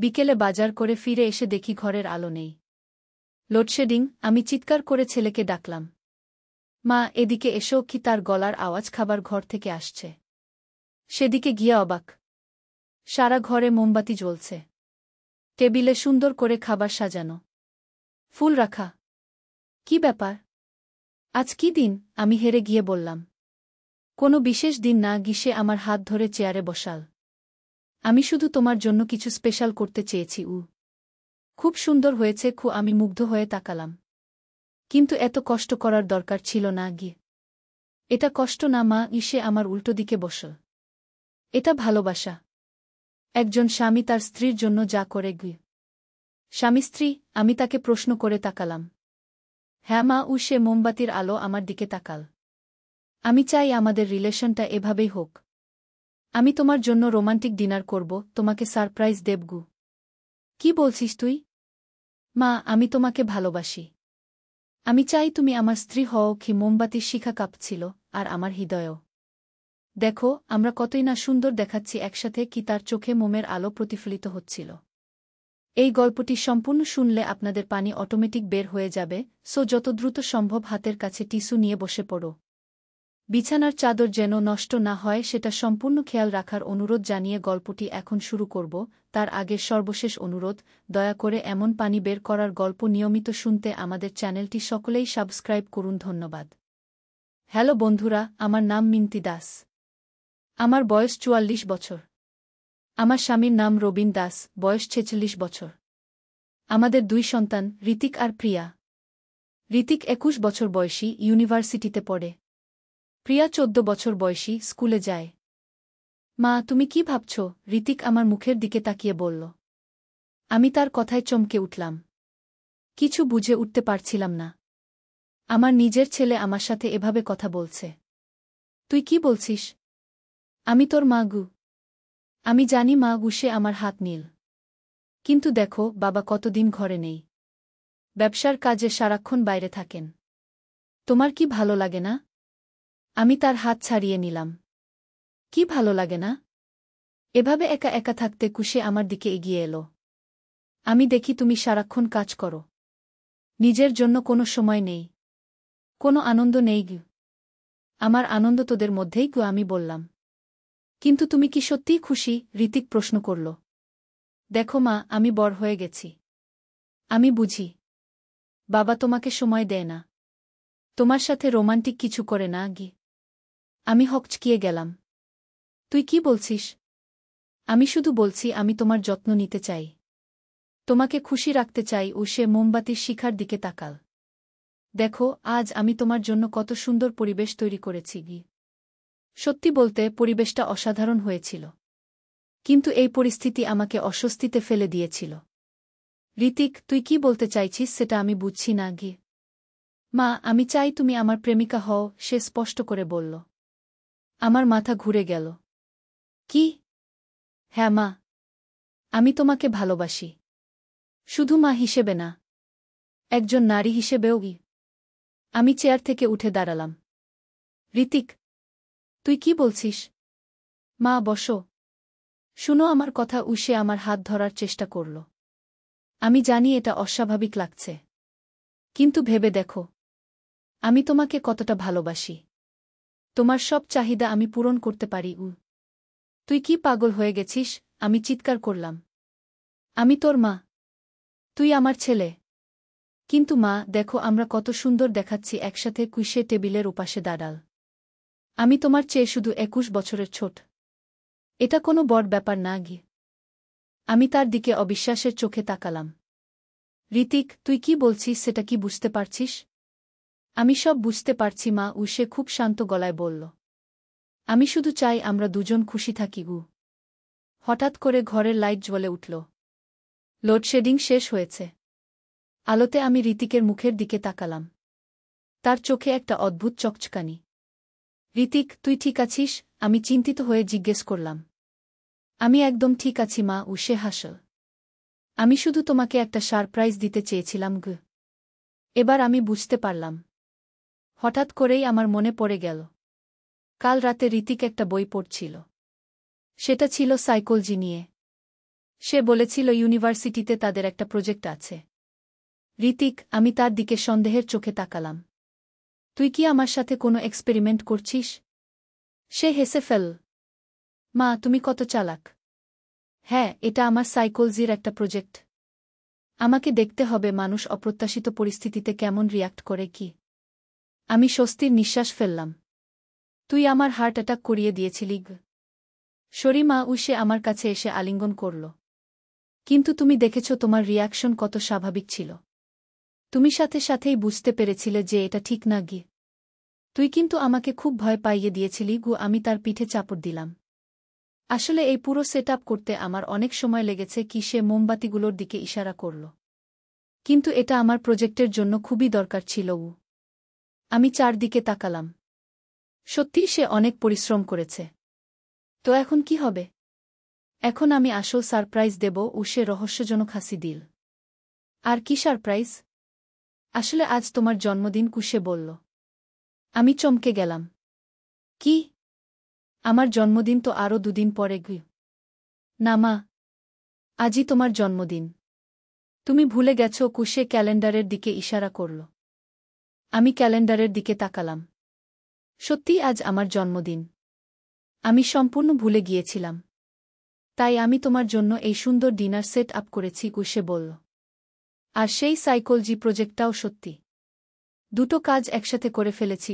বিকেলে বাজার করে ফিরে এসে দেখি ঘরের আলো নেই। লোডশেডিং। আমি চিৎকার করে ছেলেকে ডাকলাম, মা এদিকে এসো। কি তার গলার আওয়াজ খাবার ঘর থেকে আসছে। সেদিকে গিয়ে অবাক, সারা ঘরে মোমবাতি জ্বলছে, টেবিলে সুন্দর করে খাবার সাজানো, ফুল রাখা। কি ব্যাপার? আজ কি দিন? আমি হেরে গিয়ে বললাম, কোনো বিশেষ দিন না গিসে। আমার হাত ধরে চেয়ারে বসাল। আমি শুধু তোমার জন্য কিছু স্পেশাল করতে চেয়েছি। খুব সুন্দর হয়েছে। আমি মুগ্ধ হয়ে তাকালাম। কিন্তু এত কষ্ট করার দরকার ছিল না গিয়ে। এটা কষ্ট না মা। ইসে আমার উল্টো দিকে বসল। এটা ভালোবাসা। একজন স্বামী তার স্ত্রীর জন্য যা করে গিয়ে। স্বামী স্ত্রী? আমি তাকে প্রশ্ন করে তাকালাম। হ্যাঁ মা। সে মোমবাতির আলো আমার দিকে তাকাল। আমি চাই আমাদের রিলেশনটা এভাবেই হোক। আমি তোমার জন্য রোমান্টিক ডিনার করব, তোমাকে সারপ্রাইজ দেবগু। কি বলছিস তুই? মা, আমি তোমাকে ভালোবাসি। আমি চাই তুমি আমার স্ত্রী হও। কি মোমবাতির শিখা কাঁপছিল, আর আমার হৃদয়ও। দেখো আমরা কতই না সুন্দর দেখাচ্ছি একসাথে। কি তার চোখে মোমের আলো প্রতিফলিত হচ্ছিল। এই গল্পটি সম্পূর্ণ শুনলে আপনাদের পানি অটোমেটিক বের হয়ে যাবে। যত দ্রুত সম্ভব হাতের কাছে টিস্যু নিয়ে বসে পড়ো। বিছানার চাদর যেন নষ্ট না হয় সেটা সম্পূর্ণ খেয়াল রাখার অনুরোধ জানিয়ে গল্পটি এখন শুরু করব। তার আগের সর্বশেষ অনুরোধ, দয়া করে এমন পানি বের করার গল্প নিয়মিত শুনতে আমাদের চ্যানেলটি সকলেই সাবস্ক্রাইব করুন। ধন্যবাদ। হ্যালো বন্ধুরা, আমার নাম মিন্তি দাস। আমার বয়স ৪৪ বছর। আমার স্বামীর নাম রবিন দাস, বয়স ৪৬ বছর। আমাদের ২ সন্তান, ঋতিক আর প্রিয়া। ঋতিক ২১ বছর বয়সী, ইউনিভার্সিটিতে পড়ে। প্রিয়া ১৪ বছর বয়সী, স্কুলে যায়। মা, তুমি কি ভাবছ? ঋতিক আমার মুখের দিকে তাকিয়ে বলল। আমি তার কথায় চমকে উঠলাম। কিছু বুঝে উঠতে পারছিলাম না। আমার নিজের ছেলে আমার সাথে এভাবে কথা বলছে। তুই কি বলছিস? আমি তোর মা গু। আমি জানি মা গু। সে আমার হাত নীল। কিন্তু দেখো, বাবা কতদিন ঘরে নেই। ব্যবসার কাজে সারাক্ষণ বাইরে থাকেন। তোমার কি ভালো লাগে না? আমি তার হাত ছাড়িয়ে নিলাম। কি ভালো লাগে না? এভাবে একা একা থাকতে? কুশে আমার দিকে এগিয়ে এলো। আমি দেখি তুমি সারাক্ষণ কাজ করো। নিজের জন্য কোনো সময় নেই, কোনো আনন্দ নেই গু। আমার আনন্দ তোদের মধ্যেই গু। আমি বললাম। কিন্তু তুমি কি সত্যিই খুশি? ঋতিক প্রশ্ন করল। দেখো মা, আমি বড় হয়ে গেছি। আমি বুঝি। বাবা তোমাকে সময় দেয় না, তোমার সাথে রোমান্টিক কিছু করে না গি। আমি হকচকিয়ে গেলাম। তুই কি বলছিস? আমি শুধু বলছি আমি তোমার যত্ন নিতে চাই, তোমাকে খুশি রাখতে চাই। সে মোমবাতির শিখার দিকে তাকাল। দেখো আজ আমি তোমার জন্য কত সুন্দর পরিবেশ তৈরি করেছি গি। সত্যি বলতে পরিবেশটা অসাধারণ হয়েছিল। কিন্তু এই পরিস্থিতি আমাকে অস্বস্তিতে ফেলে দিয়েছিল। ঋতিক, তুই কি বলতে চাইছিস সেটা আমি বুঝছি না গি। মা, আমি চাই তুমি আমার প্রেমিকা হও, সে স্পষ্ট করে বলল। আমার মাথা ঘুরে গেল। কি? হ্যাঁ মা, আমি তোমাকে ভালোবাসি। শুধু মা হিসেবে না, একজন নারী হিসেবেও গি। আমি চেয়ার থেকে উঠে দাঁড়ালাম। ঋতিক, তুই কি বলছিস? মা বসো, শুনো আমার কথা। সে আমার হাত ধরার চেষ্টা করল। আমি জানি এটা অস্বাভাবিক লাগছে, কিন্তু ভেবে দেখো, আমি তোমাকে কতটা ভালোবাসি। তোমার সব চাহিদা আমি পূরণ করতে পারি। তুই কি পাগল হয়ে গেছিস? আমি চিৎকার করলাম। আমি তোর মা, তুই আমার ছেলে। কিন্তু মা দেখো আমরা কত সুন্দর দেখাচ্ছি একসাথে। কুইসে টেবিলের ওপাশে দাঁড়াল। আমি তোমার চেয়ে শুধু ২১ বছরের ছোট। এটা কোনো বড় ব্যাপার না গি। আমি তার দিকে অবিশ্বাসের চোখে তাকালাম। ঋতিক, তুই কি বলছিস সেটা কি বুঝতে পারছিস? আমি সব বুঝতে পারছি মা। সে খুব শান্ত গলায় বলল। আমি শুধু চাই আমরা দুজন খুশি থাকি। হঠাৎ করে ঘরের লাইট জ্বলে উঠল। লোডশেডিং শেষ হয়েছে। আলোতে আমি ঋতিকের মুখের দিকে তাকালাম। তার চোখে একটা অদ্ভুত চকচকানি। ঋতিক, তুই ঠিক আছিস? আমি চিন্তিত হয়ে জিজ্ঞেস করলাম। আমি একদম ঠিক আছি মা। সে হাসল। আমি শুধু তোমাকে একটা সারপ্রাইজ দিতে চেয়েছিলাম গু। এবার আমি বুঝতে পারলাম। হঠাৎ করেই আমার মনে পড়ে গেল, কাল রাতে ঋতিক একটা বই পড়ছিল। সেটা ছিল সাইকোলজি নিয়ে। সে বলেছিল ইউনিভার্সিটিতে তাদের একটা প্রজেক্ট আছে। ঋতিক, আমি তার দিকে সন্দেহের চোখে তাকালাম। তুই কি আমার সাথে কোনো এক্সপেরিমেন্ট করছিস? সে হেসে ফেল। মা, তুমি কত চালাক। হ্যাঁ, এটা আমার সাইকোলজির একটা প্রজেক্ট। আমাকে দেখতে হবে মানুষ অপ্রত্যাশিত পরিস্থিতিতে কেমন রিয়্যাক্ট করে কি। আমি স্বস্তির নিঃশ্বাস ফেললাম। তুই আমার হার্ট অ্যাটাক করিয়ে দিয়েছিলি। শরীমা সে আমার কাছে এসে আলিঙ্গন করল। কিন্তু তুমি দেখেছ তোমার রিয়াকশন কত স্বাভাবিক ছিল। তুমি সাথে সাথেই বুঝতে পেরেছিলে যে এটা ঠিক না গি। তুই কিন্তু আমাকে খুব ভয় পাইয়ে দিয়েছিলি আমি তার পিঠে চাপড় দিলাম। আসলে এই পুরো সেটআপ করতে আমার অনেক সময় লেগেছে কি সে মোমবাতিগুলোর দিকে ইশারা করল। কিন্তু এটা আমার প্রজেক্টের জন্য খুবই দরকার ছিল। আমি চারদিকে তাকালাম। সত্যিই সে অনেক পরিশ্রম করেছে। তো এখন কি হবে? এখন আমি আসল সারপ্রাইজ দেব সে রহস্যজনক হাসি দিল। আর কি সারপ্রাইজ? আসলে আজ তোমার জন্মদিন সে বলল। আমি চমকে গেলাম। কি? আমার জন্মদিন তো আরও 2 দিন পরে না মা, আজই তোমার জন্মদিন। তুমি ভুলে গেছ সে ক্যালেন্ডারের দিকে ইশারা করল। আমি ক্যালেন্ডারের দিকে তাকালাম। সত্যিই আজ আমার জন্মদিন। আমি সম্পূর্ণ ভুলে গিয়েছিলাম। তাই আমি তোমার জন্য এই সুন্দর ডিনার সেট আপ করেছি সে বলল। আর সেই সাইকোলজি প্রজেক্টটাও সত্যি। দুটো কাজ একসাথে করে ফেলেছি।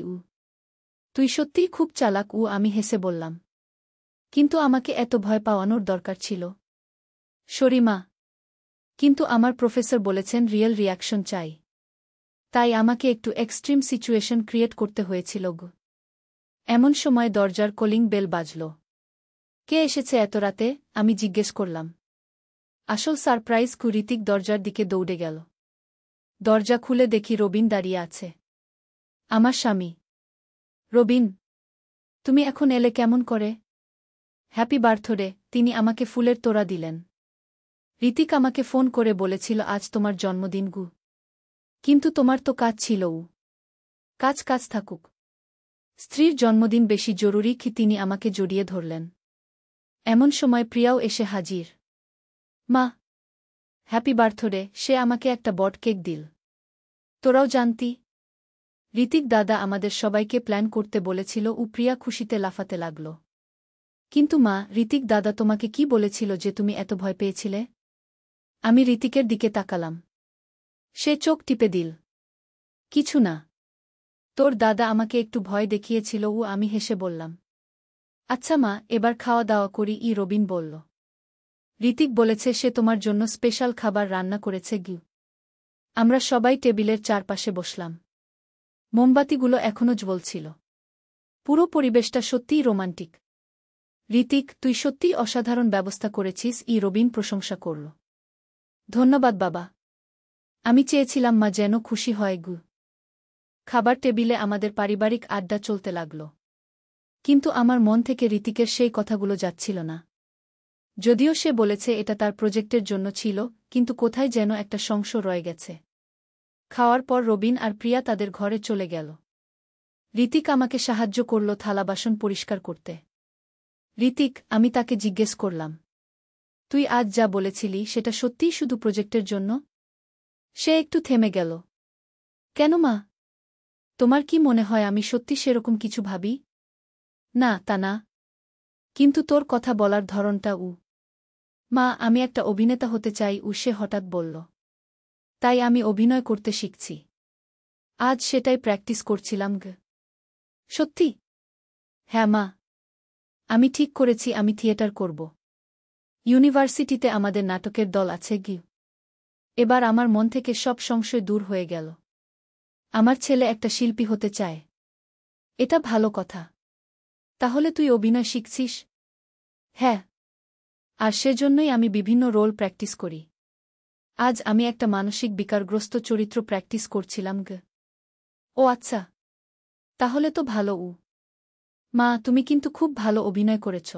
তুই সত্যিই খুব চালাক। আমি হেসে বললাম। কিন্তু আমাকে এত ভয় পাওয়ানোর দরকার ছিল? শরীমা, কিন্তু আমার প্রফেসর বলেছেন রিয়েল রিয়াকশন চাই। তাই আমাকে একটু এক্সট্রিম সিচুয়েশন ক্রিয়েট করতে হয়েছিল। এমন সময় দরজার কলিং বেল বাজল। কে এসেছে এত রাতে? আমি জিজ্ঞেস করলাম। আসল সারপ্রাইজ ঋতিক দরজার দিকে দৌড়ে গেল। দরজা খুলে দেখি রবিন দাঁড়িয়ে আছে। আমার স্বামী। রবিন, তুমি এখন এলে কেমন করে? Happy birthday. তিনি আমাকে ফুলের তোড়া দিলেন। ঋতিক আমাকে ফোন করে বলেছিল আজ তোমার জন্মদিন। কিন্তু তোমার তো কাজ ছিল। কাজ থাকুক। স্ত্রীর জন্মদিন বেশি জরুরি কি? তিনি আমাকে জড়িয়ে ধরলেন। এমন সময় প্রিয়াও এসে হাজির। মা, হ্যাপি বার্থডে। সে আমাকে একটা বট কেক দিল। তোরাও জানতি? ঋতিক দাদা আমাদের সবাইকে প্ল্যান করতে বলেছিল। প্রিয়া খুশিতে লাফাতে লাগল। কিন্তু মা, ঋতিক দাদা তোমাকে কি বলেছিল যে তুমি এত ভয় পেয়েছিলে? আমি ঋতিকের দিকে তাকালাম। সে চোখ টিপে দিল। কিছু না। তোর দাদা আমাকে একটু ভয় দেখিয়েছিল। আমি হেসে বললাম। আচ্ছা মা, এবার খাওয়া দাওয়া করি। রবিন বলল। ঋতিক বলেছে সে তোমার জন্য স্পেশাল খাবার রান্না করেছে। আমরা সবাই টেবিলের চারপাশে বসলাম। মোমবাতিগুলো এখনো জ্বলছিল। পুরো পরিবেশটা সত্যিই রোমান্টিক। ঋতিক, তুই সত্যিই অসাধারণ ব্যবস্থা করেছিস। রবিন প্রশংসা করল। ধন্যবাদ বাবা। আমি চেয়েছিলাম মা যেন খুশি হয়। খাবার টেবিলে আমাদের পারিবারিক আড্ডা চলতে লাগল। কিন্তু আমার মন থেকে ঋতিকের সেই কথাগুলো যাচ্ছিল না। যদিও সে বলেছে এটা তার প্রজেক্টের জন্য ছিল, কিন্তু কোথায় যেন একটা সংশয় রয়ে গেছে। খাওয়ার পর রবিন আর প্রিয়া তাদের ঘরে চলে গেল। ঋতিক আমাকে সাহায্য করল থালা বাসন পরিষ্কার করতে। ঋতিক, আমি তাকে জিজ্ঞেস করলাম। তুই আজ যা বলেছিলি সেটা সত্যিই শুধু প্রজেক্টের জন্য? সে একটু থেমে গেল। কেন মা? তোমার কি মনে হয় আমি সত্যি সেরকম কিছু ভাবি? না, তা না। কিন্তু তোর কথা বলার ধরনটা। মা, আমি একটা অভিনেতা হতে চাই। সে হঠাৎ বলল। তাই আমি অভিনয় করতে শিখছি। আজ সেটাই প্র্যাকটিস করছিলাম। সত্যি? হ্যাঁ মা। আমি ঠিক করেছি আমি থিয়েটার করব। ইউনিভার্সিটিতে আমাদের নাটকের দল আছে। এবার আমার মন থেকে সব সংশয় দূর হয়ে গেল। আমার ছেলে একটা শিল্পী হতে চায়। এটা ভালো কথা। তাহলে তুই অভিনয় শিখছিস? হ্যাঁ। আর সেজন্যই আমি বিভিন্ন রোল প্র্যাকটিস করি। আজ আমি একটা মানসিক বিকারগ্রস্ত চরিত্র প্র্যাকটিস করছিলাম। ও আচ্ছা। তাহলে তো ভালো। মা, তুমি কিন্তু খুব ভালো অভিনয় করেছ।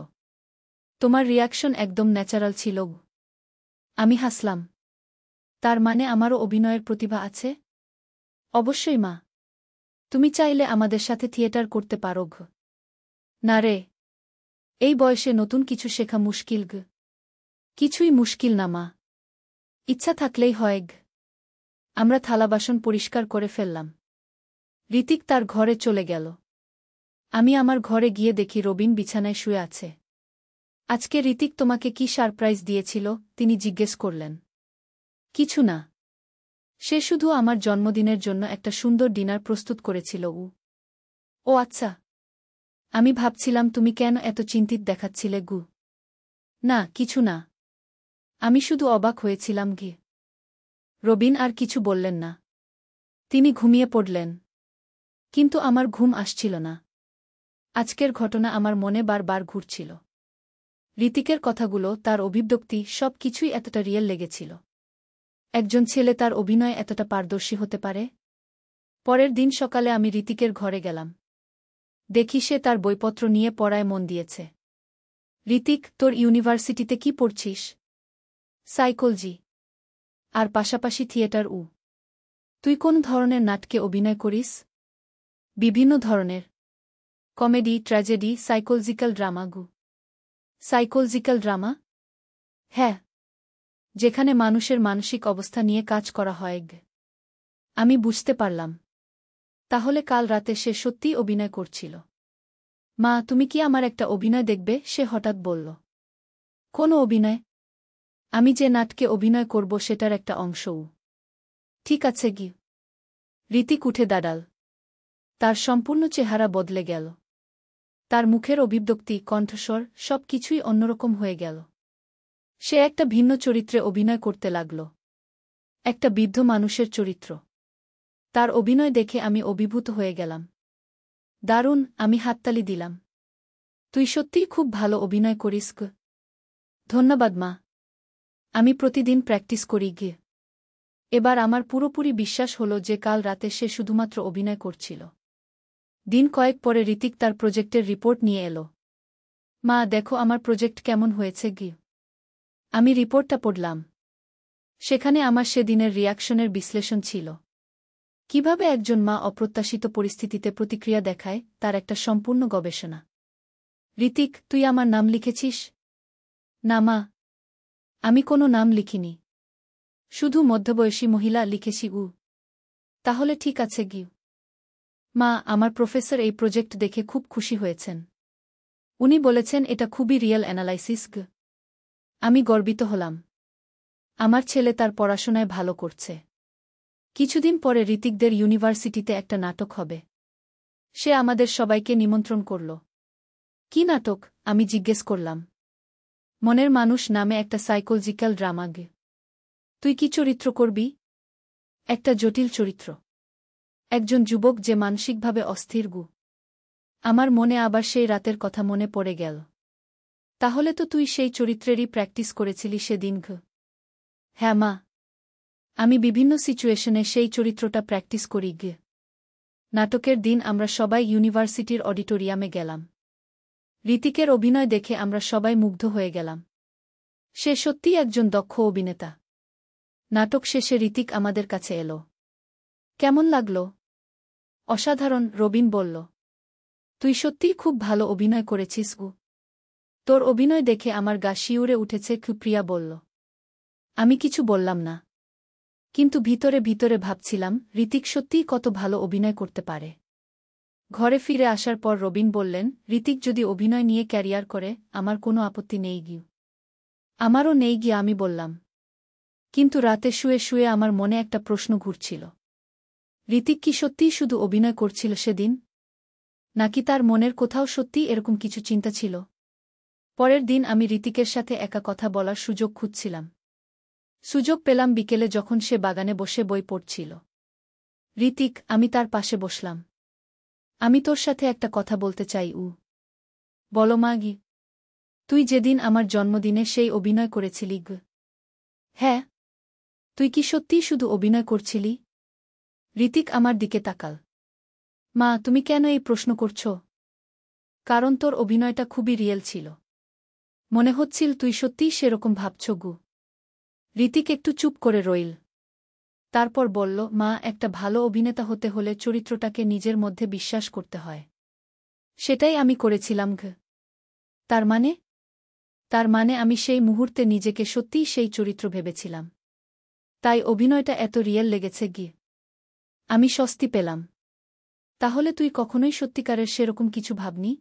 তোমার রিয়াকশন একদম ন্যাচারাল ছিল। আমি হাসলাম। তার মানে আমারও অভিনয়ের প্রতিভা আছে? অবশ্যই মা। তুমি চাইলে আমাদের সাথে থিয়েটার করতে পারো। না রে, এই বয়সে নতুন কিছু শেখা মুশকিল। কিছুই মুশকিল না মা। ইচ্ছা থাকলেই হয়। আমরা থালা বাসন পরিষ্কার করে ফেললাম। ঋতিক তার ঘরে চলে গেল। আমি আমার ঘরে গিয়ে দেখি রবিন বিছানায় শুয়ে আছে। আজকে ঋতিক তোমাকে কি সারপ্রাইজ দিয়েছিল? তিনি জিজ্ঞেস করলেন। কিছু না। সে শুধু আমার জন্মদিনের জন্য একটা সুন্দর ডিনার প্রস্তুত করেছিল। ও আচ্ছা। আমি ভাবছিলাম তুমি কেন এত চিন্তিত দেখাচ্ছিলে গু। না কিছু না। আমি শুধু অবাক হয়েছিলাম ঘি। রবিন আর কিছু বললেন না। তিনি ঘুমিয়ে পড়লেন। কিন্তু আমার ঘুম আসছিল না। আজকের ঘটনা আমার মনে বারবার ঘুরছিল। ঋতিকের কথাগুলো, তার অভিব্যক্তি, সব কিছুই এতটা রিয়েল লেগেছিল। একজন ছেলে তার অভিনয়ে এতটা পারদর্শী হতে পারে? পরের দিন সকালে আমি ঋতিকের ঘরে গেলাম। দেখি সে তার বইপত্র নিয়ে পড়ায় মন দিয়েছে। ঋতিক, তোর ইউনিভার্সিটিতে কি পড়ছিস? সাইকোলজি। আর পাশাপাশি থিয়েটার। তুই কোন ধরনের নাটকে অভিনয় করিস? বিভিন্ন ধরনের। Comedy, tragedy, psychological drama. Psychological drama? হ্যাঁ। যেখানে মানুষের মানসিক অবস্থা নিয়ে কাজ করা হয়। আমি বুঝতে পারলাম। তাহলে কাল রাতে সে সত্যিই অভিনয় করছিল। মা, তুমি কি আমার একটা অভিনয় দেখবে? সে হঠাৎ বলল। কোন অভিনয়? আমি যে নাটকে অভিনয় করব সেটার একটা অংশও। ঠিক আছে গি। ঋতিক উঠে দাঁড়াল। তার সম্পূর্ণ চেহারা বদলে গেল। তার মুখের অভিব্যক্তি, কণ্ঠস্বর, সব কিছুই অন্যরকম হয়ে গেল। সে একটা ভিন্ন চরিত্রে অভিনয় করতে লাগল। একটা বৃদ্ধ মানুষের চরিত্র। তার অভিনয় দেখে আমি অভিভূত হয়ে গেলাম। দারুণ, আমি হাততালি দিলাম। তুই সত্যিই খুব ভালো অভিনয় করিস। ধন্যবাদ মা। আমি প্রতিদিন প্র্যাকটিস করি গিয়ে। এবার আমার পুরোপুরি বিশ্বাস হল যে কাল রাতে সে শুধুমাত্র অভিনয় করছিল। দিন কয়েক পরে ঋতিক তার প্রজেক্টের রিপোর্ট নিয়ে এলো। মা, দেখো আমার প্রজেক্ট কেমন হয়েছে গি। আমি রিপোর্টটা পড়লাম। সেখানে আমার সেদিনের রিয়াকশনের বিশ্লেষণ ছিল। কিভাবে একজন মা অপ্রত্যাশিত পরিস্থিতিতে প্রতিক্রিয়া দেখায়, তার একটা সম্পূর্ণ গবেষণা। ঋতিক, তুই আমার নাম লিখেছিস? না মা। আমি কোনো নাম লিখিনি। শুধু মধ্যবয়সী মহিলা লিখেছি। তাহলে ঠিক আছে গি। মা, আমার প্রফেসর এই প্রজেক্ট দেখে খুব খুশি হয়েছেন। উনি বলেছেন এটা খুবই রিয়েল অ্যানালাইসিস। আমি গর্বিত হলাম। আমার ছেলে তার পড়াশোনায় ভালো করছে। কিছুদিন পরে ঋতিকদের ইউনিভার্সিটিতে একটা নাটক হবে। সে আমাদের সবাইকে নিমন্ত্রণ করল। কি নাটক? আমি জিজ্ঞেস করলাম। মনের মানুষ নামে একটা সাইকোলজিক্যাল ড্রামা। তুই কি চরিত্র করবি? একটা জটিল চরিত্র। একজন যুবক যে মানসিকভাবে অস্থির। আমার মনে আবার সেই রাতের কথা মনে পড়ে গেল। তাহলে তো তুই সেই চরিত্রেরই প্র্যাকটিস করেছিলি সেদিন। হ্যাঁ মা। আমি বিভিন্ন সিচুয়েশনে সেই চরিত্রটা প্র্যাকটিস করি। নাটকের দিন আমরা সবাই ইউনিভার্সিটির অডিটোরিয়ামে গেলাম। ঋতিকের অভিনয় দেখে আমরা সবাই মুগ্ধ হয়ে গেলাম। সে সত্যিই একজন দক্ষ অভিনেতা। নাটক শেষে ঋতিক আমাদের কাছে এলো। কেমন লাগল? অসাধারণ, রবিন বলল। তুই সত্যিই খুব ভালো অভিনয় করেছিস। তোর অভিনয় দেখে আমার গা শিউরে উঠেছে, প্রিয়া বলল। আমি কিছু বললাম না। কিন্তু ভিতরে ভিতরে ভাবছিলাম, ঋতিক সত্যিই কত ভালো অভিনয় করতে পারে। ঘরে ফিরে আসার পর রবিন বললেন, ঋতিক যদি অভিনয় নিয়ে ক্যারিয়ার করে, আমার কোনো আপত্তি নেই গিয়ে। আমারও নেই গিয়ে, আমি বললাম। কিন্তু রাতে শুয়ে শুয়ে আমার মনে একটা প্রশ্ন ঘুরছিল। ঋতিক কি সত্যিই শুধু অভিনয় করছিল সেদিন? নাকি তার মনের কোথাও সত্যিই এরকম কিছু চিন্তা ছিল? পরের দিন আমি ঋতিকের সাথে একা কথা বলার সুযোগ খুঁজছিলাম। সুযোগ পেলাম বিকেলে, যখন সে বাগানে বসে বই পড়ছিল। ঋতিক, আমি তার পাশে বসলাম। আমি তোর সাথে একটা কথা বলতে চাই। বলো মাগি। তুই যেদিন আমার জন্মদিনে সেই অভিনয় করেছিলি। হ্যাঁ। তুই কি সত্যিই শুধু অভিনয় করছিলি? ঋতিক আমার দিকে তাকাল। মা, তুমি কেন এই প্রশ্ন করছ? কারণ তোর অভিনয়টা খুবই রিয়েল ছিল। মনে হচ্ছিল তুই সত্যিই সেরকম ভাবছ। ঋতিক একটু চুপ করে রইল। তারপর বলল, মা, একটা ভালো অভিনেতা হতে হলে চরিত্রটাকে নিজের মধ্যে বিশ্বাস করতে হয়। সেটাই আমি করেছিলাম। তার মানে? তার মানে আমি সেই মুহূর্তে নিজেকে সত্যিই সেই চরিত্র ভেবেছিলাম। তাই অভিনয়টা এত রিয়েল লেগেছে গিয়ে আমি স্বস্তি পেলাম। তাহলে তুই কখনোই সত্যিকারের সেরকম কিছু ভাবনি?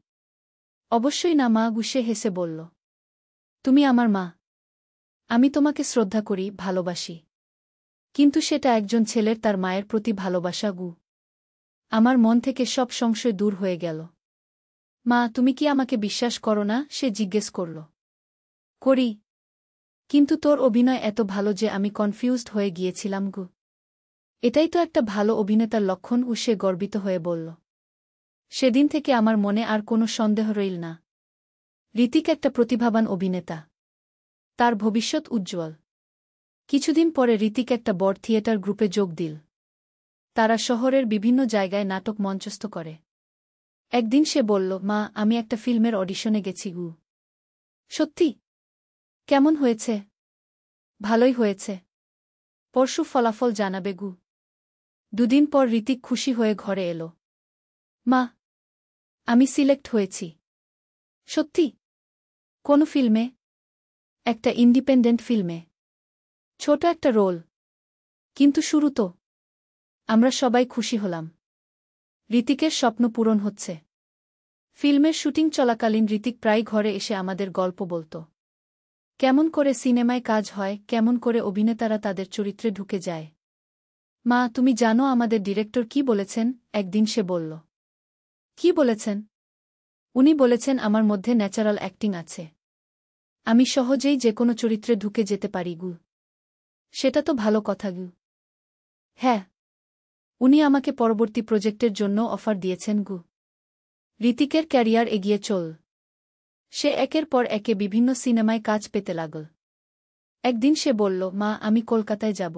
অবশ্যই না মা, গুসে হেসে বলল। তুমি আমার মা। আমি তোমাকে শ্রদ্ধা করি, ভালোবাসি। কিন্তু সেটা একজন ছেলের তার মায়ের প্রতি ভালোবাসা গু। আমার মন থেকে সব সংশয় দূর হয়ে গেল। মা, তুমি কি আমাকে বিশ্বাস করো না? সে জিজ্ঞেস করল। করি। কিন্তু তোর অভিনয় এত ভালো যে আমি কনফিউজড হয়ে গিয়েছিলাম গু। এটাই তো একটা ভালো অভিনেতার লক্ষণ, সে গর্বিত হয়ে বলল। সেদিন থেকে আমার মনে আর কোনো সন্দেহ রইল না। ঋতিক একটা প্রতিভাবান অভিনেতা। তার ভবিষ্যৎ উজ্জ্বল। কিছুদিন পরে ঋতিক একটা বড় থিয়েটার গ্রুপে যোগ দিল। তারা শহরের বিভিন্ন জায়গায় নাটক মঞ্চস্থ করে। একদিন সে বলল, মা, আমি একটা ফিল্মের অডিশনে গেছি গু। সত্যি? কেমন হয়েছে? ভালোই হয়েছে। পরশু ফলাফল জানাবে গু। দুদিন পর ঋতিক খুশি হয়ে ঘরে এলো। মা, আমি সিলেক্ট হয়েছি। সত্যি? কোন ফিল্মে? একটা ইন্ডিপেন্ডেন্ট ফিল্মে। ছোট একটা রোল। কিন্তু শুরু তো। আমরা সবাই খুশি হলাম। ঋতিকের স্বপ্ন পূরণ হচ্ছে। ফিল্মের শুটিং চলাকালীন ঋতিক প্রায় ঘরে এসে আমাদের গল্প বলত। কেমন করে সিনেমায় কাজ হয়, কেমন করে অভিনেতারা তাদের চরিত্রে ঢুকে যায়। মা, তুমি জানো আমাদের ডিরেক্টর কি বলেছেন? একদিন সে বলল। কি বলেছেন? উনি বলেছেন আমার মধ্যে ন্যাচারাল অ্যাক্টিং আছে। আমি সহজেই যে কোনো চরিত্রে ঢুকে যেতে পারি গু। সেটা তো ভালো কথা গু। হ্যাঁ। উনি আমাকে পরবর্তী প্রজেক্টের জন্য অফার দিয়েছেন গু। ঋতিকের ক্যারিয়ার এগিয়ে চল। সে একের পর একে বিভিন্ন সিনেমায় কাজ পেতে লাগল। একদিন সে বলল, মা, আমি কলকাতায় যাব।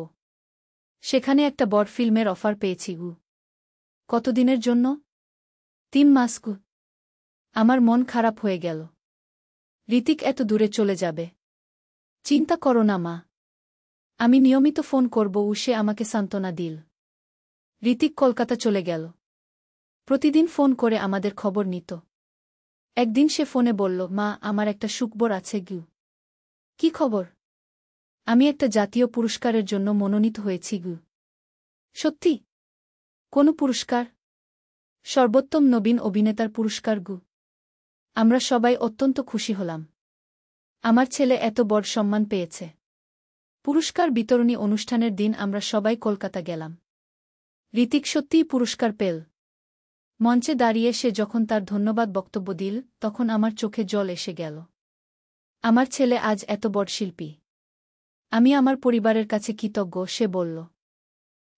সেখানে একটা বড় ফিল্মের অফার পেয়েছি গু। কতদিনের জন্য? 3 মাস গু। আমার মন খারাপ হয়ে গেল। ঋতিক এত দূরে চলে যাবে। চিন্তা করো না মা। আমি নিয়মিত ফোন করব, সে আমাকে সান্ত্বনা দিল। ঋতিক কলকাতা চলে গেল। প্রতিদিন ফোন করে আমাদের খবর নিত। একদিন সে ফোনে বলল, মা, আমার একটা সুখবর আছে গু। কি খবর? আমি একটা জাতীয় পুরস্কারের জন্য মনোনীত হয়েছি গু। সত্যি? কোন পুরস্কার? সর্বোত্তম নবীন অভিনেতার পুরস্কার গু। আমরা সবাই অত্যন্ত খুশি হলাম। আমার ছেলে এত বড় সম্মান পেয়েছে। পুরস্কার বিতরণী অনুষ্ঠানের দিন আমরা সবাই কলকাতা গেলাম। ঋতিক সত্যিই পুরস্কার পেল। মঞ্চে দাঁড়িয়ে সে যখন তার ধন্যবাদ বক্তব্য দিল, তখন আমার চোখে জল এসে গেল। আমার ছেলে আজ এত বড় শিল্পী। আমি আমার পরিবারের কাছে কৃতজ্ঞ, সে বলল।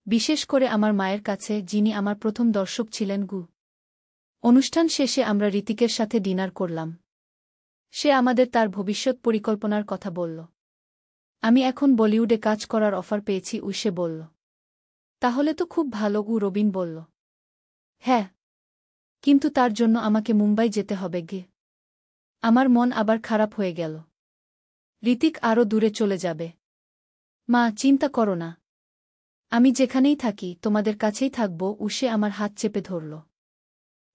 বিশেষ করে আমার মায়ের কাছে, যিনি আমার প্রথম দর্শক ছিলেন গু। অনুষ্ঠান শেষে আমরা ঋতিকের সাথে ডিনার করলাম। সে আমাদের তার ভবিষ্যৎ পরিকল্পনার কথা বলল। আমি এখন বলিউডে কাজ করার অফার পেয়েছি, সে বলল। তাহলে তো খুব ভালো গু, রবিন বলল। হ্যাঁ। কিন্তু তার জন্য আমাকে মুম্বাই যেতে হবে গে। আমার মন আবার খারাপ হয়ে গেল। ঋতিক আরও দূরে চলে যাবে। মা, চিন্তা করো না। আমি যেখানেই থাকি তোমাদের কাছেই থাকব, সে আমার হাত চেপে ধরল।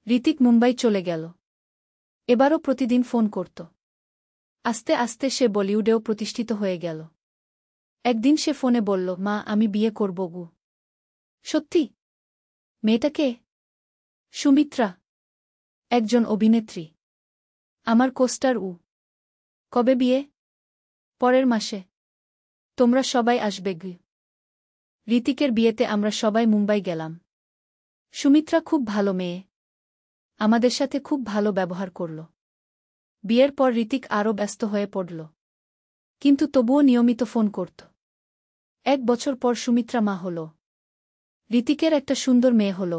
ঋতিক মুম্বাই চলে গেল। এবারও প্রতিদিন ফোন করত। আস্তে আস্তে সে বলিউডেও প্রতিষ্ঠিত হয়ে গেল। একদিন সে ফোনে বলল, মা, আমি বিয়ে করব গু। সত্যি? মেয়েটা কে? সুমিত্রা। একজন অভিনেত্রী। আমার কোস্টার। কবে বিয়ে? পরের মাসে। তোমরা সবাই আসবে গু। ঋতিকের বিয়েতে আমরা সবাই মুম্বাই গেলাম। সুমিত্রা খুব ভালো মেয়ে। আমাদের সাথে খুব ভালো ব্যবহার করল। বিয়ের পর ঋতিক আরও ব্যস্ত হয়ে পড়ল। কিন্তু তবুও নিয়মিত ফোন করত। 1 বছর পর সুমিত্রা মা হল। ঋতিকের একটা সুন্দর মেয়ে হল।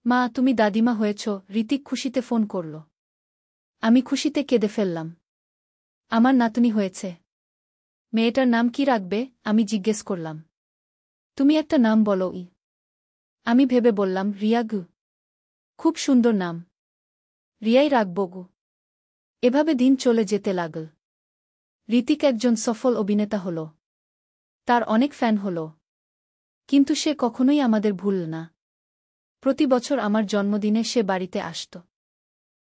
মা, তুমি দাদিমা হয়েছ। ঋতিক খুশিতে ফোন করল। আমি খুশিতে কেঁদে ফেললাম। আমার নাতনি হয়েছে। মেয়েটার নাম কি রাখবে? আমি জিজ্ঞেস করলাম। তুমি একটা নাম বলো। আমি ভেবে বললাম, রিয়া গু। খুব সুন্দর নাম। রিয়াই রাখব গু। এভাবে দিন চলে যেতে লাগল। ঋতিক একজন সফল অভিনেতা হল। তার অনেক ফ্যান হল। কিন্তু সে কখনোই আমাদের ভুলল না। প্রতি বছর আমার জন্মদিনে সে বাড়িতে আসত।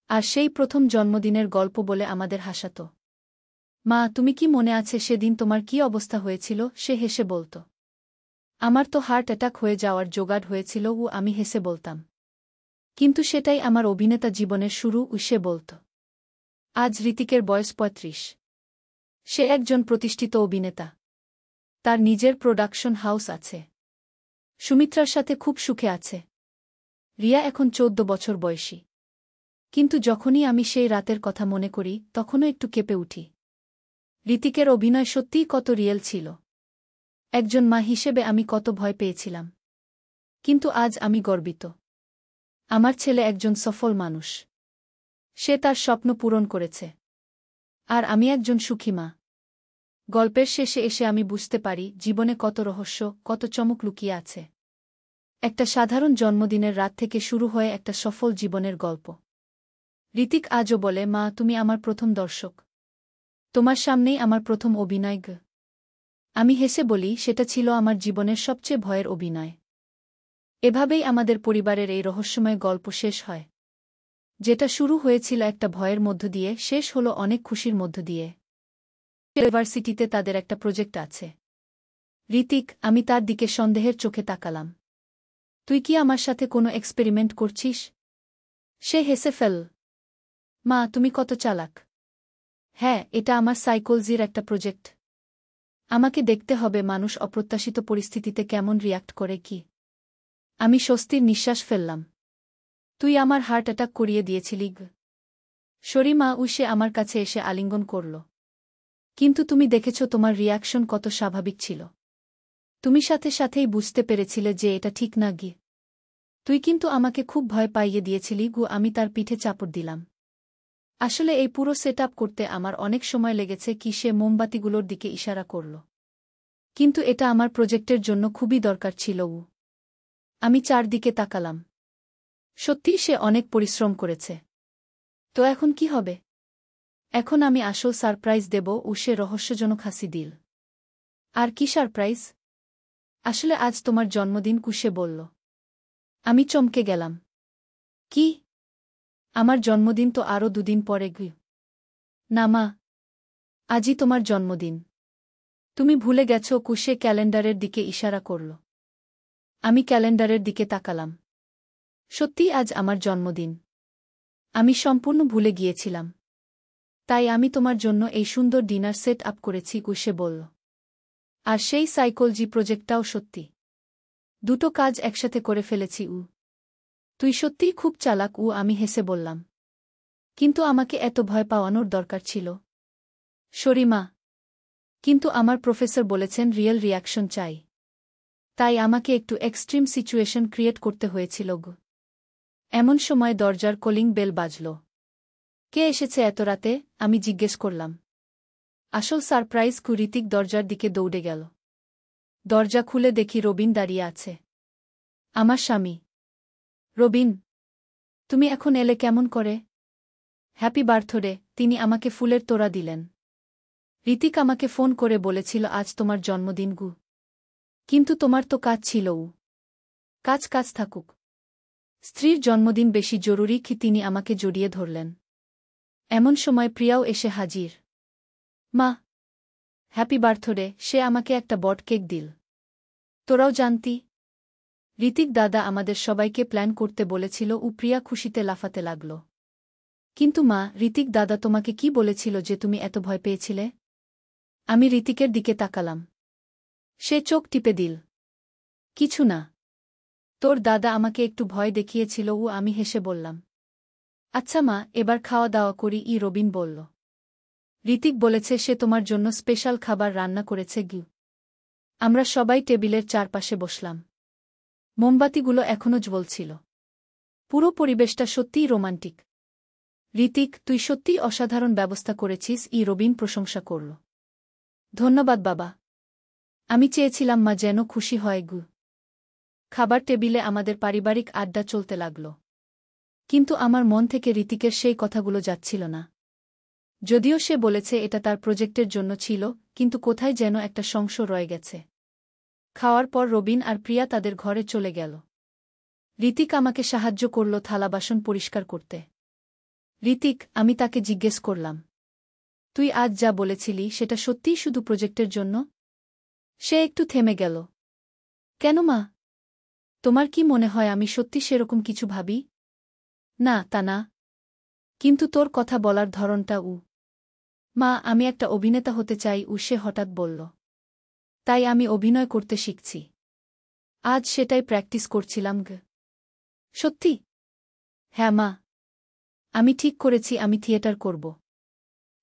আর সেই প্রথম জন্মদিনের গল্প বলে আমাদের হাসাত। মা, তুমি কি মনে আছে সেদিন তোমার কি অবস্থা হয়েছিল? সে হেসে বলত। আমার তো হার্ট অ্যাটাক হয়ে যাওয়ার জোগাড় হয়েছিল ও আমি হেসে বলতাম। কিন্তু সেটাই আমার অভিনেতা জীবনের শুরু, সে বলত। আজ ঋতিকের বয়স ৩৫। সে একজন প্রতিষ্ঠিত অভিনেতা। তার নিজের প্রোডাকশন হাউস আছে। সুমিত্রার সাথে খুব সুখে আছে। রিয়া এখন ১৪ বছর বয়সী। কিন্তু যখনই আমি সেই রাতের কথা মনে করি তখনও একটু কেঁপে উঠি। ঋতিকের অভিনয় সত্যিই কত রিয়েল ছিল। একজন মা হিসেবে আমি কত ভয় পেয়েছিলাম। কিন্তু আজ আমি গর্বিত। আমার ছেলে একজন সফল মানুষ। সে তার স্বপ্ন পূরণ করেছে। আর আমি একজন সুখী মা। গল্পের শেষে এসে আমি বুঝতে পারি জীবনে কত রহস্য, কত চমক লুকিয়ে আছে। একটা সাধারণ জন্মদিনের রাত থেকে শুরু হয়ে একটা সফল জীবনের গল্প। ঋতিক আজও বলে, মা, তুমি আমার প্রথম দর্শক। তোমার সামনেই আমার প্রথম অভিনয়। আমি হেসে বলি, সেটা ছিল আমার জীবনের সবচেয়ে ভয়ের অভিনয়। এভাবেই আমাদের পরিবারের এই রহস্যময় গল্প শেষ হয়। যেটা শুরু হয়েছিল একটা ভয়ের মধ্য দিয়ে, শেষ হলো অনেক খুশির মধ্য দিয়ে। ইউনিভার্সিটিতে তাদের একটা প্রজেক্ট আছে। ঋতিক, আমি তার দিকে সন্দেহের চোখে তাকালাম। তুই কি আমার সাথে কোনো এক্সপেরিমেন্ট করছিস? সে হেসে ফেল। মা, তুমি কত চালাক। হ্যাঁ, এটা আমার সাইকোলজির একটা প্রজেক্ট। আমাকে দেখতে হবে মানুষ অপ্রত্যাশিত পরিস্থিতিতে কেমন রিয়্যাক্ট করে কি। আমি স্বস্তির নিঃশ্বাস ফেললাম। তুই আমার হার্ট অ্যাটাক করিয়ে দিয়েছিলি। শরীমা, সে আমার কাছে এসে আলিঙ্গন করল। কিন্তু তুমি দেখেছ তোমার রিয়াকশন কত স্বাভাবিক ছিল। তুমি সাথে সাথেই বুঝতে পেরেছিলে যে এটা ঠিক না। তুই কিন্তু আমাকে খুব ভয় পাইয়ে দিয়েছিলি। আমি তার পিঠে চাপড় দিলাম। আসলে এই পুরো সেট আপ করতে আমার অনেক সময় লেগেছে। কি সে মোমবাতিগুলোর দিকে ইশারা করল। কিন্তু এটা আমার প্রজেক্টের জন্য খুবই দরকার ছিল। আমি চারদিকে তাকালাম। সত্যি সে অনেক পরিশ্রম করেছে। তো এখন কি হবে? এখন আমি আসল সারপ্রাইজ দেব। সে রহস্যজনক হাসি দিল। আর কি সারপ্রাইজ? আসলে আজ তোমার জন্মদিন, সে বলল। আমি চমকে গেলাম। কি? আমার জন্মদিন তো আরও ২ দিন পরে। না মা, আজই তোমার জন্মদিন। তুমি ভুলে গেছ। সে ক্যালেন্ডারের দিকে ইশারা করল। আমি ক্যালেন্ডারের দিকে তাকালাম। সত্যিই আজ আমার জন্মদিন। আমি সম্পূর্ণ ভুলে গিয়েছিলাম। তাই আমি তোমার জন্য এই সুন্দর ডিনার সেট আপ করেছি, সে বলল। আর সেই সাইকোলজি প্রজেক্টটাও সত্যি। দুটো কাজ একসাথে করে ফেলেছি। তুই সত্যিই খুব চালাক। আমি হেসে বললাম। কিন্তু আমাকে এত ভয় পাওয়ানোর দরকার ছিল? শরীমা, কিন্তু আমার প্রফেসর বলেছেন রিয়েল রিয়াকশন চাই। তাই আমাকে একটু এক্সট্রিম সিচুয়েশন ক্রিয়েট করতে হয়েছিল। এমন সময় দরজার কলিং বেল বাজল। কে এসেছে এত রাতে? আমি জিজ্ঞেস করলাম। আসল সারপ্রাইজ। ঋতিক দরজার দিকে দৌড়ে গেল। দরজা খুলে দেখি রবিন দাঁড়িয়ে আছে। আমার স্বামী। রবিন, তুমি এখন এলে কেমন করে? Happy birthday. তিনি আমাকে ফুলের তোড়া দিলেন। ঋতিক আমাকে ফোন করে বলেছিল আজ তোমার জন্মদিন। কিন্তু তোমার তো কাজ ছিল। কাজ থাকুক। স্ত্রীর জন্মদিন বেশি জরুরি কি? তিনি আমাকে জড়িয়ে ধরলেন। এমন সময় প্রিয়াও এসে হাজির। মা, হ্যাপি বার্থডে। সে আমাকে একটা বট কেক দিল। তোরাও জানতি? ঋতিক দাদা আমাদের সবাইকে প্ল্যান করতে বলেছিল। প্রিয়া খুশিতে লাফাতে লাগল। কিন্তু মা, ঋতিক দাদা তোমাকে কি বলেছিল যে তুমি এত ভয় পেয়েছিলে? আমি ঋতিকের দিকে তাকালাম। সে চোখ টিপে দিল। কিছু না। তোর দাদা আমাকে একটু ভয় দেখিয়েছিল। আমি হেসে বললাম। আচ্ছা মা, এবার খাওয়া দাওয়া করি। রবিন বলল। ঋতিক বলেছে সে তোমার জন্য স্পেশাল খাবার রান্না করেছে। আমরা সবাই টেবিলের চারপাশে বসলাম। মোমবাতিগুলো এখনও জ্বলছিল। পুরো পরিবেশটা সত্যিই রোমান্টিক। ঋতিক, তুই সত্যিই অসাধারণ ব্যবস্থা করেছিস। রবিন প্রশংসা করল। ধন্যবাদ বাবা। আমি চেয়েছিলাম মা যেন খুশি হয়। খাবার টেবিলে আমাদের পারিবারিক আড্ডা চলতে লাগল। কিন্তু আমার মন থেকে ঋতিকের সেই কথাগুলো যাচ্ছিল না। যদিও সে বলেছে এটা তার প্রজেক্টের জন্য ছিল, কিন্তু কোথায় যেন একটা সংশয় রয়ে গেছে। খাওয়ার পর রবিন আর প্রিয়া তাদের ঘরে চলে গেল। ঋতিক আমাকে সাহায্য করল থালা বাসন পরিষ্কার করতে। ঋতিক, আমি তাকে জিজ্ঞেস করলাম। তুই আজ যা বলেছিলি সেটা সত্যিই শুধু প্রজেক্টের জন্য? সে একটু থেমে গেল। কেন মা? তোমার কি মনে হয় আমি সত্যি সেরকম কিছু ভাবি? না, তা না। কিন্তু তোর কথা বলার ধরনটা মা, আমি একটা অভিনেতা হতে চাই, সে হঠাৎ বলল। তাই আমি অভিনয় করতে শিখছি। আজ সেটাই প্র্যাকটিস করছিলাম সত্যি? হ্যাঁ মা। আমি ঠিক করেছি আমি থিয়েটার করব।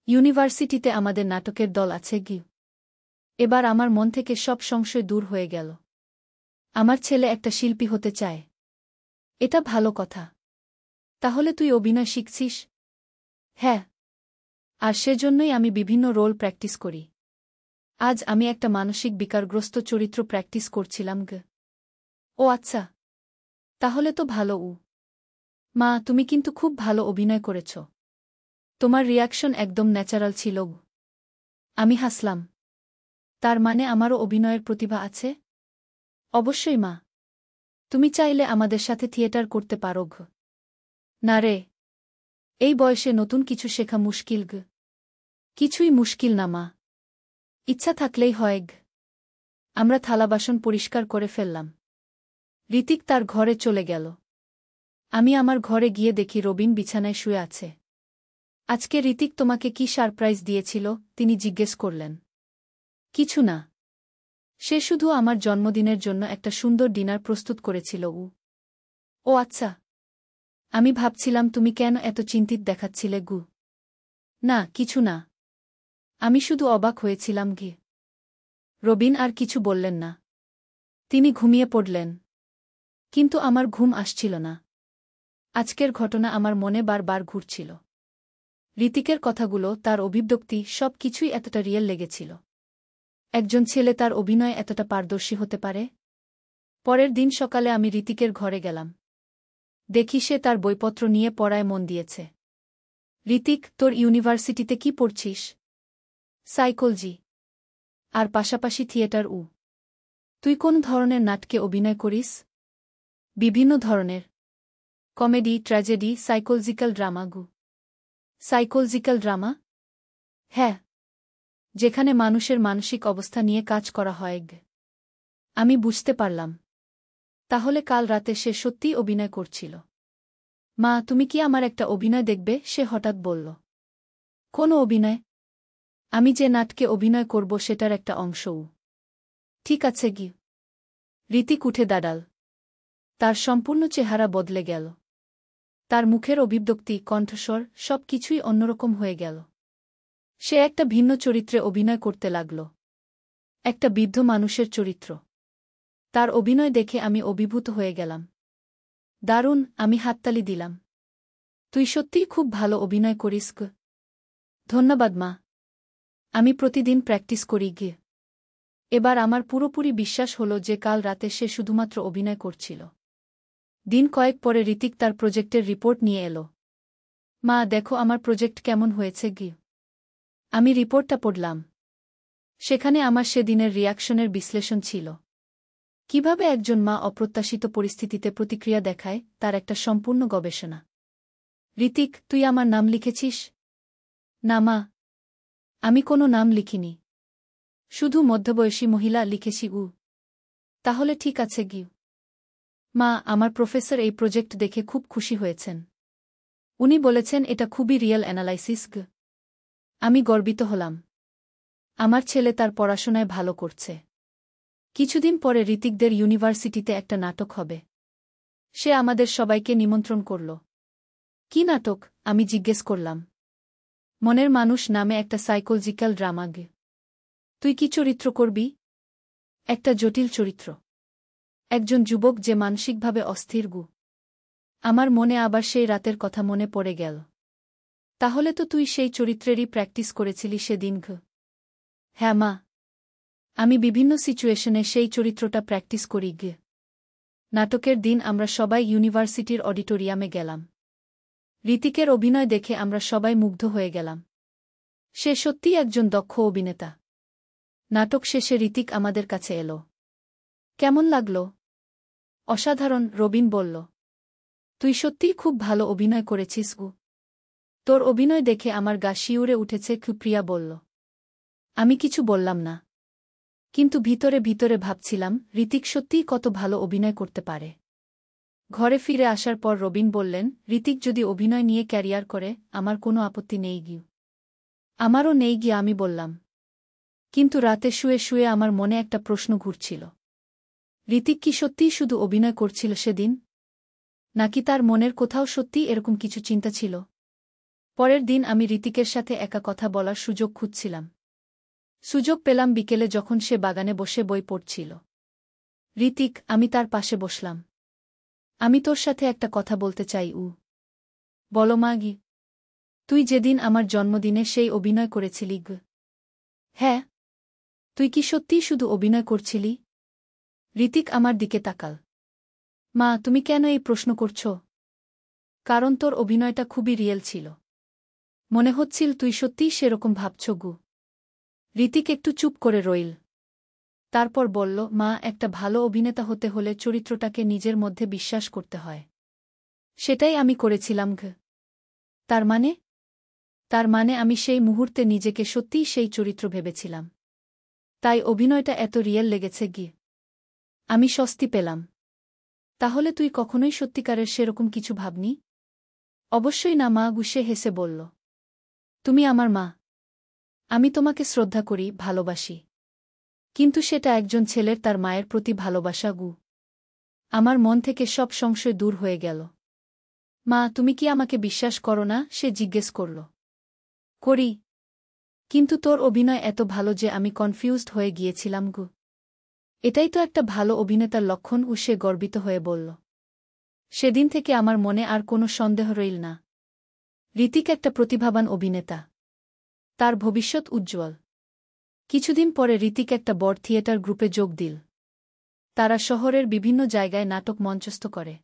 ইউনিভার্সিটিতে আমাদের নাটকের দল আছে এবার আমার মন থেকে সব সংশয় দূর হয়ে গেল। আমার ছেলে একটা শিল্পী হতে চায়। এটা ভালো কথা। তাহলে তুই অভিনয় শিখছিস? হ্যাঁ। আর সেজন্যই আমি বিভিন্ন রোল প্র্যাকটিস করি। আজ আমি একটা মানসিক বিকারগ্রস্ত চরিত্র প্র্যাকটিস করছিলাম ও আচ্ছা। তাহলে তো ভালো মা, তুমি কিন্তু খুব ভালো অভিনয় করেছ। তোমার রিয়াকশন একদম ন্যাচারাল ছিল। আমি হাসলাম। তার মানে আমারও অভিনয়ের প্রতিভা আছে? অবশ্যই মা। তুমি চাইলে আমাদের সাথে থিয়েটার করতে পারো না রে। এই বয়সে নতুন কিছু শেখা মুশকিল কিছুই মুশকিল না মা। ইচ্ছা থাকলেই হয় আমরা থালাবাসন পরিষ্কার করে ফেললাম। ঋতিক তার ঘরে চলে গেল। আমি আমার ঘরে গিয়ে দেখি রবিন বিছানায় শুয়ে আছে। আজকে ঋতিক তোমাকে কি সারপ্রাইজ দিয়েছিল? তিনি জিজ্ঞেস করলেন। কিছু না। সে শুধু আমার জন্মদিনের জন্য একটা সুন্দর ডিনার প্রস্তুত করেছিল ও আচ্ছা। আমি ভাবছিলাম তুমি কেন এত চিন্তিত দেখাচ্ছিলে না, কিছু না। আমি শুধু অবাক হয়েছিলাম রবিন আর কিছু বললেন না। তিনি ঘুমিয়ে পড়লেন। কিন্তু আমার ঘুম আসছিল না। আজকের ঘটনা আমার মনে বারবার ঘুরছিল। ঋতিকের কথাগুলো, তার অভিব্যক্তি, সব কিছুই এতটা রিয়েল লেগেছিল। একজন ছেলে তার অভিনয়ে এতটা পারদর্শী হতে পারে? পরের দিন সকালে আমি ঋতিকের ঘরে গেলাম। দেখি সে তার বইপত্র নিয়ে পড়ায় মন দিয়েছে। ঋতিক, তোর ইউনিভার্সিটিতে কি পড়ছিস? সাইকোলজি। আর পাশাপাশি থিয়েটার তুই কোন ধরনের নাটকে অভিনয় করিস? বিভিন্ন ধরনের। Comedy, tragedy, psychological drama psychological drama? হ্যাঁ। যেখানে মানুষের মানসিক অবস্থা নিয়ে কাজ করা হয় আমি বুঝতে পারলাম। তাহলে কাল রাতে সে সত্যিই অভিনয় করছিল। মা, তুমি কি আমার একটা অভিনয় দেখবে? সে হঠাৎ বলল। কোন অভিনয়? আমি যে নাটকে অভিনয় করব সেটার একটা অংশও। ঠিক আছে ঋতিক উঠে দাঁড়াল। তার সম্পূর্ণ চেহারা বদলে গেল। তার মুখের অভিব্যক্তি, কণ্ঠস্বর, সব কিছুই অন্যরকম হয়ে গেল। সে একটা ভিন্ন চরিত্রে অভিনয় করতে লাগল। একটা বৃদ্ধ মানুষের চরিত্র। তার অভিনয় দেখে আমি অভিভূত হয়ে গেলাম। দারুণ, আমি হাততালি দিলাম। তুই সত্যিই খুব ভালো অভিনয় করিস ধন্যবাদ মা। আমি প্রতিদিন প্র্যাকটিস করি এবার আমার পুরোপুরি বিশ্বাস হল যে কাল রাতে সে শুধুমাত্র অভিনয় করছিল। দিন কয়েক পরে ঋতিক তার প্রজেক্টের রিপোর্ট নিয়ে এলো। মা, দেখো আমার প্রজেক্ট কেমন হয়েছে আমি রিপোর্টটা পড়লাম। সেখানে আমার সেদিনের রিয়াকশনের বিশ্লেষণ ছিল। কিভাবে একজন মা অপ্রত্যাশিত পরিস্থিতিতে প্রতিক্রিয়া দেখায়, তার একটা সম্পূর্ণ গবেষণা। ঋতিক, তুই আমার নাম লিখেছিস? না মা। আমি কোনো নাম লিখিনি। শুধু মধ্যবয়সী মহিলা লিখেছি তাহলে ঠিক আছে মা, আমার প্রফেসর এই প্রজেক্ট দেখে খুব খুশি হয়েছেন। উনি বলেছেন এটা খুবই রিয়েল অ্যানালাইসিস আমি গর্বিত হলাম। আমার ছেলে তার পড়াশোনায় ভালো করছে। কিছুদিন পরে ঋতিকদের ইউনিভার্সিটিতে একটা নাটক হবে। সে আমাদের সবাইকে নিমন্ত্রণ করল। কি নাটক? আমি জিজ্ঞেস করলাম। মনের মানুষ নামে একটা সাইকোলজিক্যাল ড্রামা তুই কি চরিত্র করবি? একটা জটিল চরিত্র। একজন যুবক যে মানসিকভাবে অস্থির আমার মনে আবার সেই রাতের কথা মনে পড়ে গেল। তাহলে তো তুই সেই চরিত্রেরই প্র্যাকটিস করেছিলি সেদিন হ্যাঁ মা। আমি বিভিন্ন সিচুয়েশনে সেই চরিত্রটা প্র্যাকটিস করি নাটকের দিন আমরা সবাই ইউনিভার্সিটির অডিটোরিয়ামে গেলাম। ঋতিকের অভিনয় দেখে আমরা সবাই মুগ্ধ হয়ে গেলাম। সে সত্যিই একজন দক্ষ অভিনেতা। নাটক শেষে ঋতিক আমাদের কাছে এলো। কেমন লাগল? অসাধারণ, রবিন বলল। তুই সত্যিই খুব ভালো অভিনয় করেছিস তোর অভিনয় দেখে আমার গা শিউরে উঠেছে, প্রিয়া বলল। আমি কিছু বললাম না, কিন্তু ভিতরে ভিতরে ভাবছিলাম ঋতিক সত্যিই কত ভালো অভিনয় করতে পারে। ঘরে ফিরে আসার পর রবিন বললেন, ঋতিক যদি অভিনয় নিয়ে ক্যারিয়ার করে আমার কোনো আপত্তি নেই গিয়ে। আমারও নেই গিয়ে, আমি বললাম। কিন্তু রাতে শুয়ে শুয়ে আমার মনে একটা প্রশ্ন ঘুরছিল। ঋতিক কি সত্যিই শুধু অভিনয় করছিল সেদিন, নাকি তার মনের কোথাও সত্যিই এরকম কিছু চিন্তা ছিল? পরের দিন আমি ঋতিকের সাথে একা কথা বলার সুযোগ খুঁজছিলাম। সুযোগ পেলাম বিকেলে, যখন সে বাগানে বসে বই পড়ছিল। ঋতিক, আমি তার পাশে বসলাম। আমি তোর সাথে একটা কথা বলতে চাই। বলো মাগি। তুই যেদিন আমার জন্মদিনে সেই অভিনয় করেছিলি হ্যাঁ, তুই কি সত্যিই শুধু অভিনয় করছিলি? ঋতিক আমার দিকে তাকাল। মা, তুমি কেন এই প্রশ্ন করছ? কারণ তোর অভিনয়টা খুবই রিয়েল ছিল। মনে হচ্ছিল তুই সত্যিই সেরকম ভাবছ ঋতিক একটু চুপ করে রইল। তারপর বলল, মা, একটা ভালো অভিনেতা হতে হলে চরিত্রটাকে নিজের মধ্যে বিশ্বাস করতে হয়। সেটাই আমি করেছিলাম তার মানে? তার মানে আমি সেই মুহূর্তে নিজেকে সত্যিই সেই চরিত্র ভেবেছিলাম। তাই অভিনয়টা এত রিয়েল লেগেছে আমি স্বস্তি পেলাম। তাহলে তুই কখনোই সত্যিকারের সেরকম কিছু ভাবনি? অবশ্যই না মা, গুসে হেসে বলল। তুমি আমার মা। আমি তোমাকে শ্রদ্ধা করি, ভালোবাসি। কিন্তু সেটা একজন ছেলের তার মায়ের প্রতি ভালোবাসা আমার মন থেকে সব সংশয় দূর হয়ে গেল। মা, তুমি কি আমাকে বিশ্বাস করো না? সে জিজ্ঞেস করল। করি, কিন্তু তোর অভিনয় এত ভালো যে আমি কনফিউজড হয়ে গিয়েছিলাম এটাই তো একটা ভালো অভিনেতার লক্ষণ। সে গর্বিত হয়ে বলল। সেদিন থেকে আমার মনে আর কোনো সন্দেহ রইল না। ঋতিক একটা প্রতিভাবান অভিনেতা। তার ভবিষ্যৎ উজ্জ্বল। কিছুদিন পরে ঋতিক একটা বড় থিয়েটার গ্রুপে যোগ দিল। তারা শহরের বিভিন্ন জায়গায় নাটক মঞ্চস্থ করে।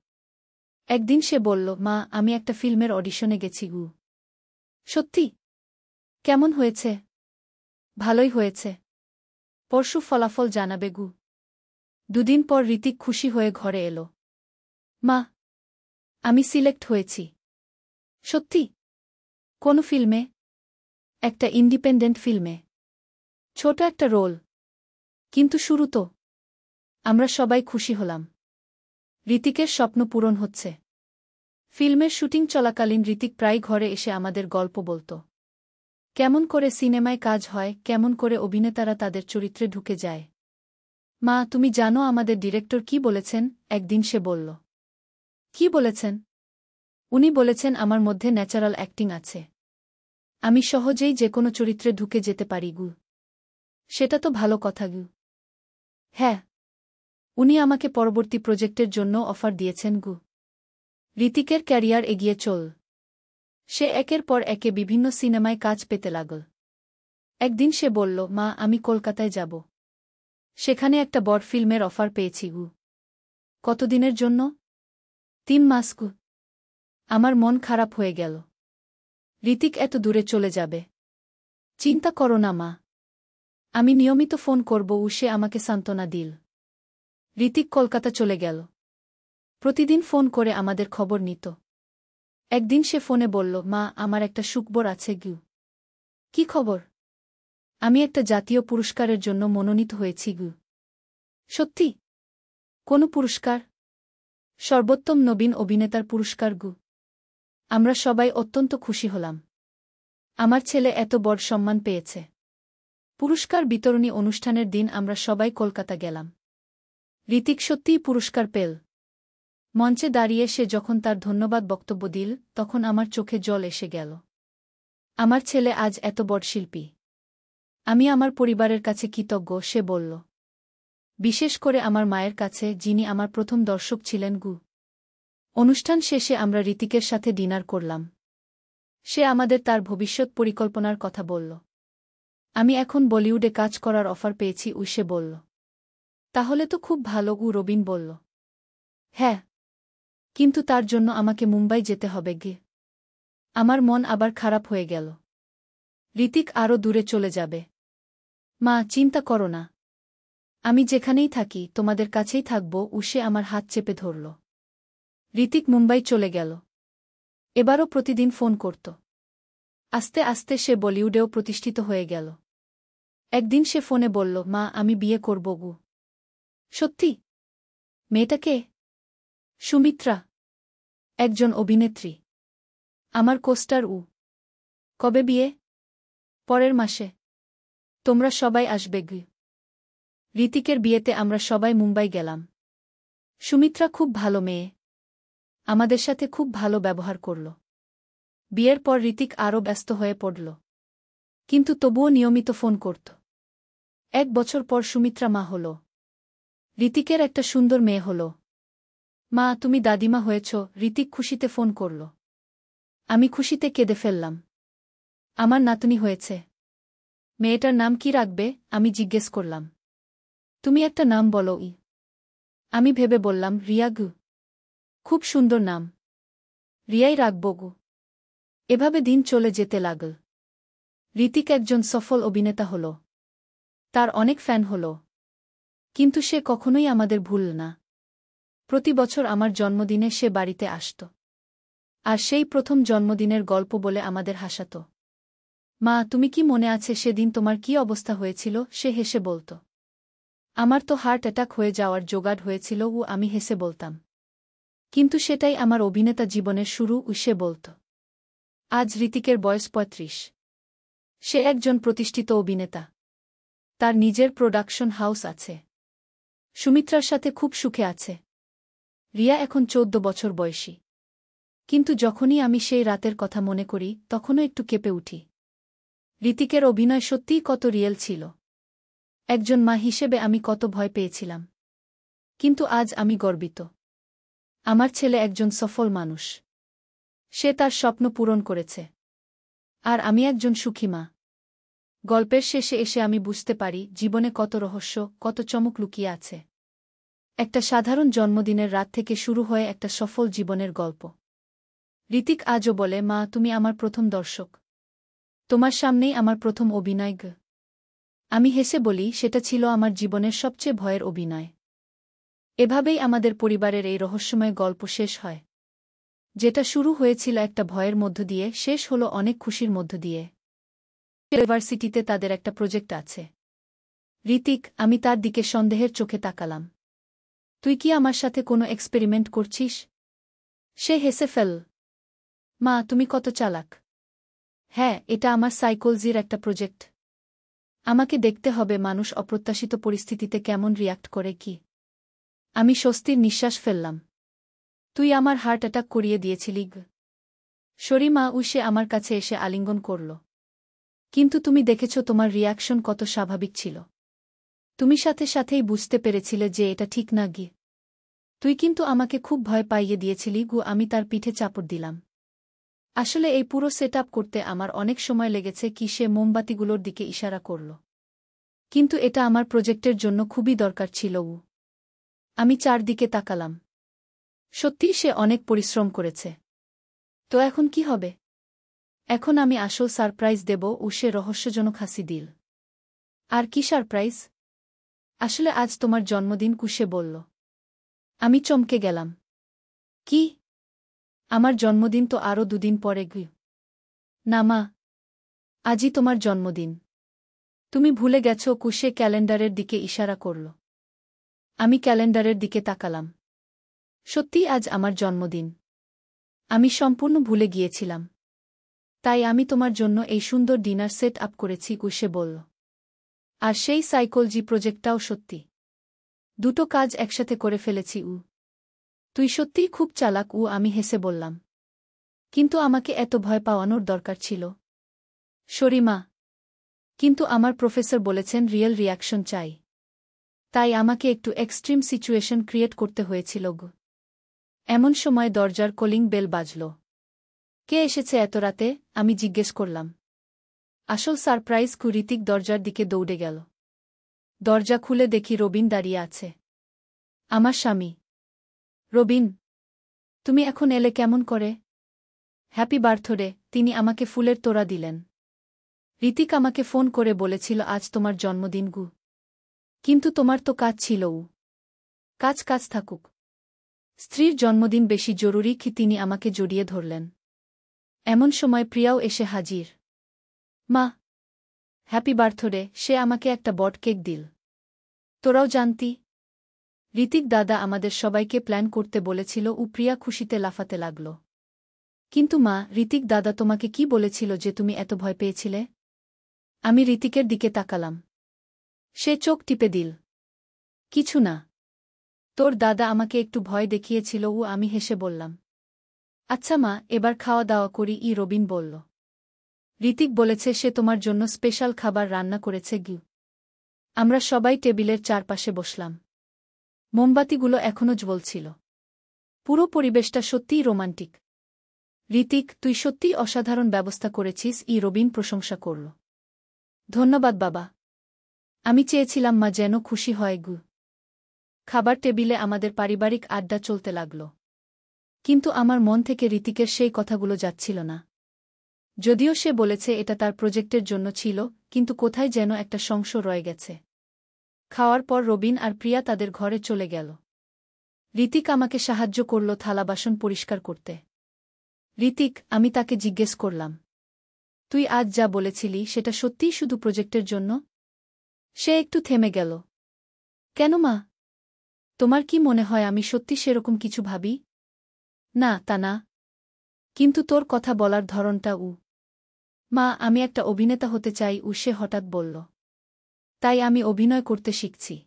একদিন সে বলল, মা, আমি একটা ফিল্মের অডিশনে গেছি সত্যি? কেমন হয়েছে? ভালোই হয়েছে। পরশু ফলাফল জানাবে দুদিন পর ঋতিক খুশি হয়ে ঘরে এলো। মা, আমি সিলেক্ট হয়েছি। সত্যি? কোন ফিল্মে? একটা ইন্ডিপেন্ডেন্ট ফিল্মে। ছোট একটা রোল, কিন্তু শুরু তো। আমরা সবাই খুশি হলাম। ঋতিকের স্বপ্ন পূরণ হচ্ছে। ফিল্মের শুটিং চলাকালীন ঋতিক প্রায় ঘরে এসে আমাদের গল্প বলত। কেমন করে সিনেমায় কাজ হয়, কেমন করে অভিনেতারা তাদের চরিত্রে ঢুকে যায়। মা, তুমি জানো আমাদের ডিরেক্টর কি বলেছেন? একদিন সে বলল। কি বলেছেন? উনি বলেছেন আমার মধ্যে ন্যাচারাল অ্যাক্টিং আছে। আমি সহজেই যে কোনো চরিত্রে ঢুকে যেতে পারি সেটা তো ভালো কথা হ্যাঁ, উনি আমাকে পরবর্তী প্রজেক্টের জন্য অফার দিয়েছেন ঋতিকের ক্যারিয়ার এগিয়ে চল। সে একের পর একে বিভিন্ন সিনেমায় কাজ পেতে লাগল। একদিন সে বলল, মা, আমি কলকাতায় যাব। সেখানে একটা বড় ফিল্মের অফার পেয়েছি কতদিনের জন্য? 3 মাস আমার মন খারাপ হয়ে গেল। ঋতিক এত দূরে চলে যাবে? চিন্তা করো না মা, আমি নিয়মিত ফোন করব। সে আমাকে সান্ত্বনা দিল। ঋতিক কলকাতা চলে গেল। প্রতিদিন ফোন করে আমাদের খবর নিত। একদিন সে ফোনে বলল, মা, আমার একটা সুখবর আছে কি খবর? আমি একটা জাতীয় পুরস্কারের জন্য মনোনীত হয়েছি সত্যি? কোন পুরস্কার? সর্বোত্তম নবীন অভিনেতার পুরস্কার আমরা সবাই অত্যন্ত খুশি হলাম। আমার ছেলে এত বড় সম্মান পেয়েছে। পুরস্কার বিতরণী অনুষ্ঠানের দিন আমরা সবাই কলকাতা গেলাম। ঋতিক সত্যিই পুরস্কার পেল। মঞ্চে দাঁড়িয়ে সে যখন তার ধন্যবাদ বক্তব্য দিল, তখন আমার চোখে জল এসে গেল। আমার ছেলে আজ এত বড় শিল্পী। আমি আমার পরিবারের কাছে কৃতজ্ঞ, সে বলল। বিশেষ করে আমার মায়ের কাছে, যিনি আমার প্রথম দর্শক ছিলেন অনুষ্ঠান শেষে আমরা ঋতিকের সাথে ডিনার করলাম। সে আমাদের তার ভবিষ্যৎ পরিকল্পনার কথা বলল। আমি এখন বলিউডে কাজ করার অফার পেয়েছি সে বলল। তাহলে তো খুব ভালো রবিন বলল। হ্যাঁ, কিন্তু তার জন্য আমাকে মুম্বাই যেতে হবে আমার মন আবার খারাপ হয়ে গেল। ঋতিক আরও দূরে চলে যাবে। মা, চিন্তা করো না। আমি যেখানেই থাকি তোমাদের কাছেই থাকব। সে আমার হাত চেপে ধরল। ঋতিক মুম্বাই চলে গেল। এবারও প্রতিদিন ফোন করত। আস্তে আস্তে সে বলিউডেও প্রতিষ্ঠিত হয়ে গেল। একদিন সে ফোনে বলল, মা, আমি বিয়ে করব গু। সত্যি? মেয়েটা কে? সুমিত্রা, একজন অভিনেত্রী, আমার কোস্টার। কবে বিয়ে? পরের মাসে। তোমরা সবাই আসবে গু। ঋতিকের বিয়েতে আমরা সবাই মুম্বাই গেলাম। সুমিত্রা খুব ভালো মেয়ে, আমাদের সাথে খুব ভালো ব্যবহার করল। বিয়ের পর ঋতিক আরও ব্যস্ত হয়ে পড়ল, কিন্তু তবুও নিয়মিত ফোন করত। 1 বছর পর সুমিত্রা মা হল। ঋতিকের একটা সুন্দর মেয়ে হল। মা, তুমি দাদিমা হয়েছ। ঋতিক খুশিতে ফোন করল। আমি খুশিতে কেঁদে ফেললাম। আমার নাতনি হয়েছে। মেয়েটার নাম কি রাখবে? আমি জিজ্ঞেস করলাম। তুমি একটা নাম বলো। আমি ভেবে বললাম, রিয়া গু। খুব সুন্দর নাম, রিয়াই রাখব গু। এভাবে দিন চলে যেতে লাগল। ঋতিক একজন সফল অভিনেতা হল, তার অনেক ফ্যান হল। কিন্তু সে কখনোই আমাদের ভুলল না। প্রতি বছর আমার জন্মদিনে সে বাড়িতে আসত, আর সেই প্রথম জন্মদিনের গল্প বলে আমাদের হাসাত। মা, তুমি কি মনে আছে সেদিন তোমার কি অবস্থা হয়েছিল? সে হেসে বলত। আমার তো হার্ট অ্যাটাক হয়ে যাওয়ার জোগাড় হয়েছিল। আমি হেসে বলতাম, কিন্তু সেটাই আমার অভিনেতা জীবনের শুরু। সে বলত। আজ ঋতিকের বয়স 35। সে একজন প্রতিষ্ঠিত অভিনেতা, তার নিজের প্রোডাকশন হাউস আছে। সুমিত্রার সাথে খুব সুখে আছে। রিয়া এখন 14 বছর বয়সী। কিন্তু যখনই আমি সেই রাতের কথা মনে করি, তখনও একটু কেঁপে উঠি। ঋতিকের অভিনয় সত্যিই কত রিয়েল ছিল। একজন মা হিসেবে আমি কত ভয় পেয়েছিলাম। কিন্তু আজ আমি গর্বিত। আমার ছেলে একজন সফল মানুষ। সে তার স্বপ্ন পূরণ করেছে। আর আমি একজন সুখী মা। গল্পের শেষে এসে আমি বুঝতে পারি জীবনে কত রহস্য, কত চমক লুকিয়ে আছে। একটা সাধারণ জন্মদিনের রাত থেকে শুরু হয়ে একটা সফল জীবনের গল্প। ঋতিক আজও বলে, মা, তুমি আমার প্রথম দর্শক। তোমার সামনেই আমার প্রথম অভিনয় গ। আমি হেসে বলি, সেটা ছিল আমার জীবনের সবচেয়ে ভয়ের অভিনয়। এভাবেই আমাদের পরিবারের এই রহস্যময় গল্প শেষ হয়। যেটা শুরু হয়েছিল একটা ভয়ের মধ্য দিয়ে, শেষ হলো অনেক খুশির মধ্য দিয়ে। ইউনিভার্সিটিতে তাদের একটা প্রজেক্ট আছে। ঋতিক, আমি তার দিকে সন্দেহের চোখে তাকালাম। তুই কি আমার সাথে কোনো এক্সপেরিমেন্ট করছিস? সে হেসে ফেল। মা, তুমি কত চালাক। হ্যাঁ, এটা আমার সাইকোলজির একটা প্রজেক্ট। আমাকে দেখতে হবে মানুষ অপ্রত্যাশিত পরিস্থিতিতে কেমন রিয়াক্ট করে। কি? আমি স্বস্তির নিঃশ্বাস ফেললাম। তুই আমার হার্ট অ্যাটাক করিয়ে দিয়েছিলি গ। শরীমা সে আমার কাছে এসে আলিঙ্গন করল। কিন্তু তুমি দেখেছ তোমার রিয়াকশন কত স্বাভাবিক ছিল। তুমি সাথে সাথেই বুঝতে পেরেছিলে যে এটা ঠিক না গি। তুই কিন্তু আমাকে খুব ভয় পাইয়ে দিয়েছিলি গু। আমি তার পিঠে চাপড় দিলাম। আসলে এই পুরো সেট আপ করতে আমার অনেক সময় লেগেছে। কি? সে মোমবাতিগুলোর দিকে ইশারা করল। কিন্তু এটা আমার প্রজেক্টের জন্য খুবই দরকার ছিল। আমি চারদিকে তাকালাম। সত্যি সে অনেক পরিশ্রম করেছে। তো এখন কি হবে? এখন আমি আসল সারপ্রাইজ দেব। সে রহস্যজনক হাসি দিল। আর কি সারপ্রাইজ? আসলে আজ তোমার জন্মদিন, কুশে বলল। আমি চমকে গেলাম। কি? আমার জন্মদিন তো আরও 2 দিন পরে গু। না মা, আজই তোমার জন্মদিন। তুমি ভুলে গেছ। কুশে ক্যালেন্ডারের দিকে ইশারা করল। আমি ক্যালেন্ডারের দিকে তাকালাম। সত্যিই আজ আমার জন্মদিন। আমি সম্পূর্ণ ভুলে গিয়েছিলাম। তাই আমি তোমার জন্য এই সুন্দর ডিনার সেট আপ করেছি, কুশে বলল। আর সেই সাইকোলজি প্রজেক্টটাও সত্যি। দুটো কাজ একসাথে করে ফেলেছি। তুই সত্যিই খুব চালাক। আমি হেসে বললাম। কিন্তু আমাকে এত ভয় পাওয়ানোর দরকার ছিল? শরীমা, কিন্তু আমার প্রফেসর বলেছেন রিয়েল রিয়াকশন চাই। তাই আমাকে একটু এক্সট্রিম সিচুয়েশন ক্রিয়েট করতে হয়েছিল গো। এমন সময় দরজার কলিং বেল বাজল। কে এসেছে এত রাতে? আমি জিজ্ঞেস করলাম। আসল সারপ্রাইজ কু। ঋতিক দরজার দিকে দৌড়ে গেল। দরজা খুলে দেখি রবিন দাঁড়িয়ে আছে। আমার স্বামী। রবিন, তুমি এখন এলে কেমন করে? Happy birthday. তিনি আমাকে ফুলের তোড়া দিলেন। ঋতিক আমাকে ফোন করে বলেছিল আজ তোমার জন্মদিন গু। কিন্তু তোমার তো কাজ ছিল। কাজ কাজ থাকুক। স্ত্রীর জন্মদিন বেশি জরুরি কি? তিনি আমাকে জড়িয়ে ধরলেন। এমন সময় প্রিয়াও এসে হাজির। মা, হ্যাপি বার্থডে। সে আমাকে একটা বট কেক দিল। তোরাও জানতি? ঋতিক দাদা আমাদের সবাইকে প্ল্যান করতে বলেছিল। প্রিয়া খুশিতে লাফাতে লাগল। কিন্তু মা, ঋতিক দাদা তোমাকে কি বলেছিল যে তুমি এত ভয় পেয়েছিলে? আমি ঋতিকের দিকে তাকালাম। সে চোখ টিপে দিল। কিছু না। তোর দাদা আমাকে একটু ভয় দেখিয়েছিল। আমি হেসে বললাম। আচ্ছা মা, এবার খাওয়া দাওয়া করি। রবিন বলল। ঋতিক বলেছে সে তোমার জন্য স্পেশাল খাবার রান্না করেছে। আমরা সবাই টেবিলের চারপাশে বসলাম। মোমবাতিগুলো এখনো জ্বলছিল। পুরো পরিবেশটা সত্যিই রোমান্টিক। ঋতিক, তুই সত্যিই অসাধারণ ব্যবস্থা করেছিস। রবিন প্রশংসা করল। ধন্যবাদ বাবা। আমি চেয়েছিলাম মা যেন খুশি হয়। খাবার টেবিলে আমাদের পারিবারিক আড্ডা চলতে লাগল। কিন্তু আমার মন থেকে ঋতিকের সেই কথাগুলো যাচ্ছিল না। যদিও সে বলেছে এটা তার প্রজেক্টের জন্য ছিল, কিন্তু কোথায় যেন একটা সংশয় রয়ে গেছে। খাওয়ার পর রবিন আর প্রিয়া তাদের ঘরে চলে গেল। ঋতিক আমাকে সাহায্য করল থালা বাসন পরিষ্কার করতে। ঋতিক, আমি তাকে জিজ্ঞেস করলাম, তুই আজ যা বলেছিলি সেটা সত্যিই শুধু প্রজেক্টের জন্য? সে একটু থেমে গেল। কেন মা? তোমার কি মনে হয় আমি সত্যি সেরকম কিছু ভাবি? না, তা না। কিন্তু তোর কথা বলার ধরনটা। মা, আমি একটা অভিনেতা হতে চাই। সে হঠাৎ বলল। তাই আমি অভিনয় করতে শিখছি।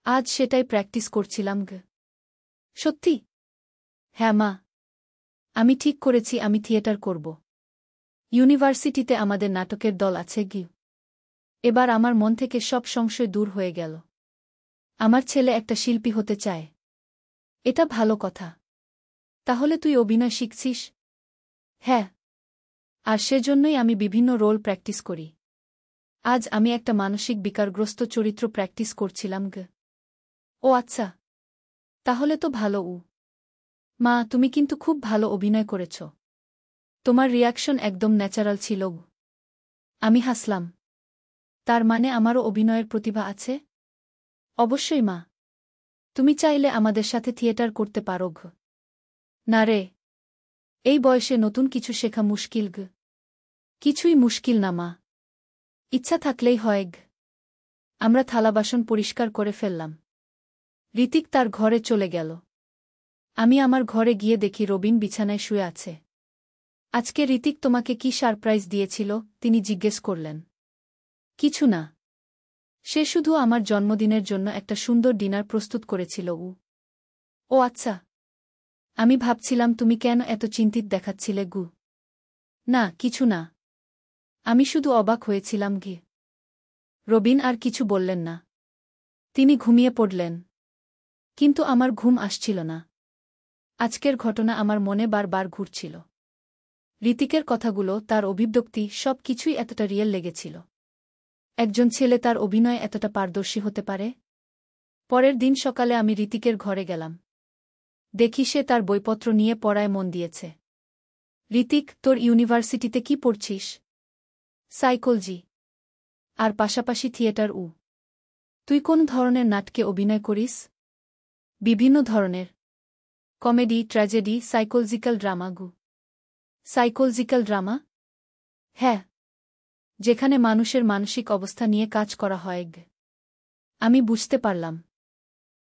আজ সেটাই প্র্যাকটিস করছিলাম। সত্যি? হ্যাঁ মা। আমি ঠিক করেছি আমি থিয়েটার করব। ইউনিভার্সিটিতে আমাদের নাটকের দল আছে। এবার আমার মন থেকে সব সংশয় দূর হয়ে গেল। আমার ছেলে একটা শিল্পী হতে চায়। এটা ভালো কথা। তাহলে তুই অভিনয় শিখছিস? হ্যাঁ। আর সেজন্যই আমি বিভিন্ন রোল প্র্যাকটিস করি। আজ আমি একটা মানসিক বিকারগ্রস্ত চরিত্র প্র্যাকটিস করছিলাম। ও আচ্ছা। তাহলে তো ভালো। মা, তুমি কিন্তু খুব ভালো অভিনয় করেছ। তোমার রিয়াকশন একদম ন্যাচারাল ছিল। আমি হাসলাম। তার মানে আমারও অভিনয়ের প্রতিভা আছে? অবশ্যই মা। তুমি চাইলে আমাদের সাথে থিয়েটার করতে পারো। না রে, এই বয়সে নতুন কিছু শেখা মুশকিল। কিছুই মুশকিল না মা। ইচ্ছা থাকলেই হয়। আমরা থালা বাসন পরিষ্কার করে ফেললাম। ঋতিক তার ঘরে চলে গেল। আমি আমার ঘরে গিয়ে দেখি রবিন বিছানায় শুয়ে আছে। আজকে ঋতিক তোমাকে কি সারপ্রাইজ দিয়েছিল? তিনি জিজ্ঞেস করলেন। কিছু না। সে শুধু আমার জন্মদিনের জন্য একটা সুন্দর ডিনার প্রস্তুত করেছিল। ও আচ্ছা। আমি ভাবছিলাম তুমি কেন এত চিন্তিত দেখাচ্ছিলে। না, কিছু না। আমি শুধু অবাক হয়েছিলাম। রবিন আর কিছু বললেন না। তিনি ঘুমিয়ে পড়লেন। কিন্তু আমার ঘুম আসছিল না। আজকের ঘটনা আমার মনে বারবার ঘুরছিল। ঋতিকের কথাগুলো, তার অভিব্যক্তি, সব কিছুই এতটা রিয়েল লেগেছিল। একজন ছেলে তার অভিনয়ে এতটা পারদর্শী হতে পারে? পরের দিন সকালে আমি ঋতিকের ঘরে গেলাম। দেখি সে তার বইপত্র নিয়ে পড়ায় মন দিয়েছে। ঋতিক, তোর ইউনিভার্সিটিতে কি পড়ছিস? সাইকোলজি। আর পাশাপাশি থিয়েটার। তুই কোন ধরনের নাটকে অভিনয় করিস? বিভিন্ন ধরনের। Comedy, tragedy, psychological drama. Psychological drama? হ্যাঁ। যেখানে মানুষের মানসিক অবস্থা নিয়ে কাজ করা হয়। আমি বুঝতে পারলাম।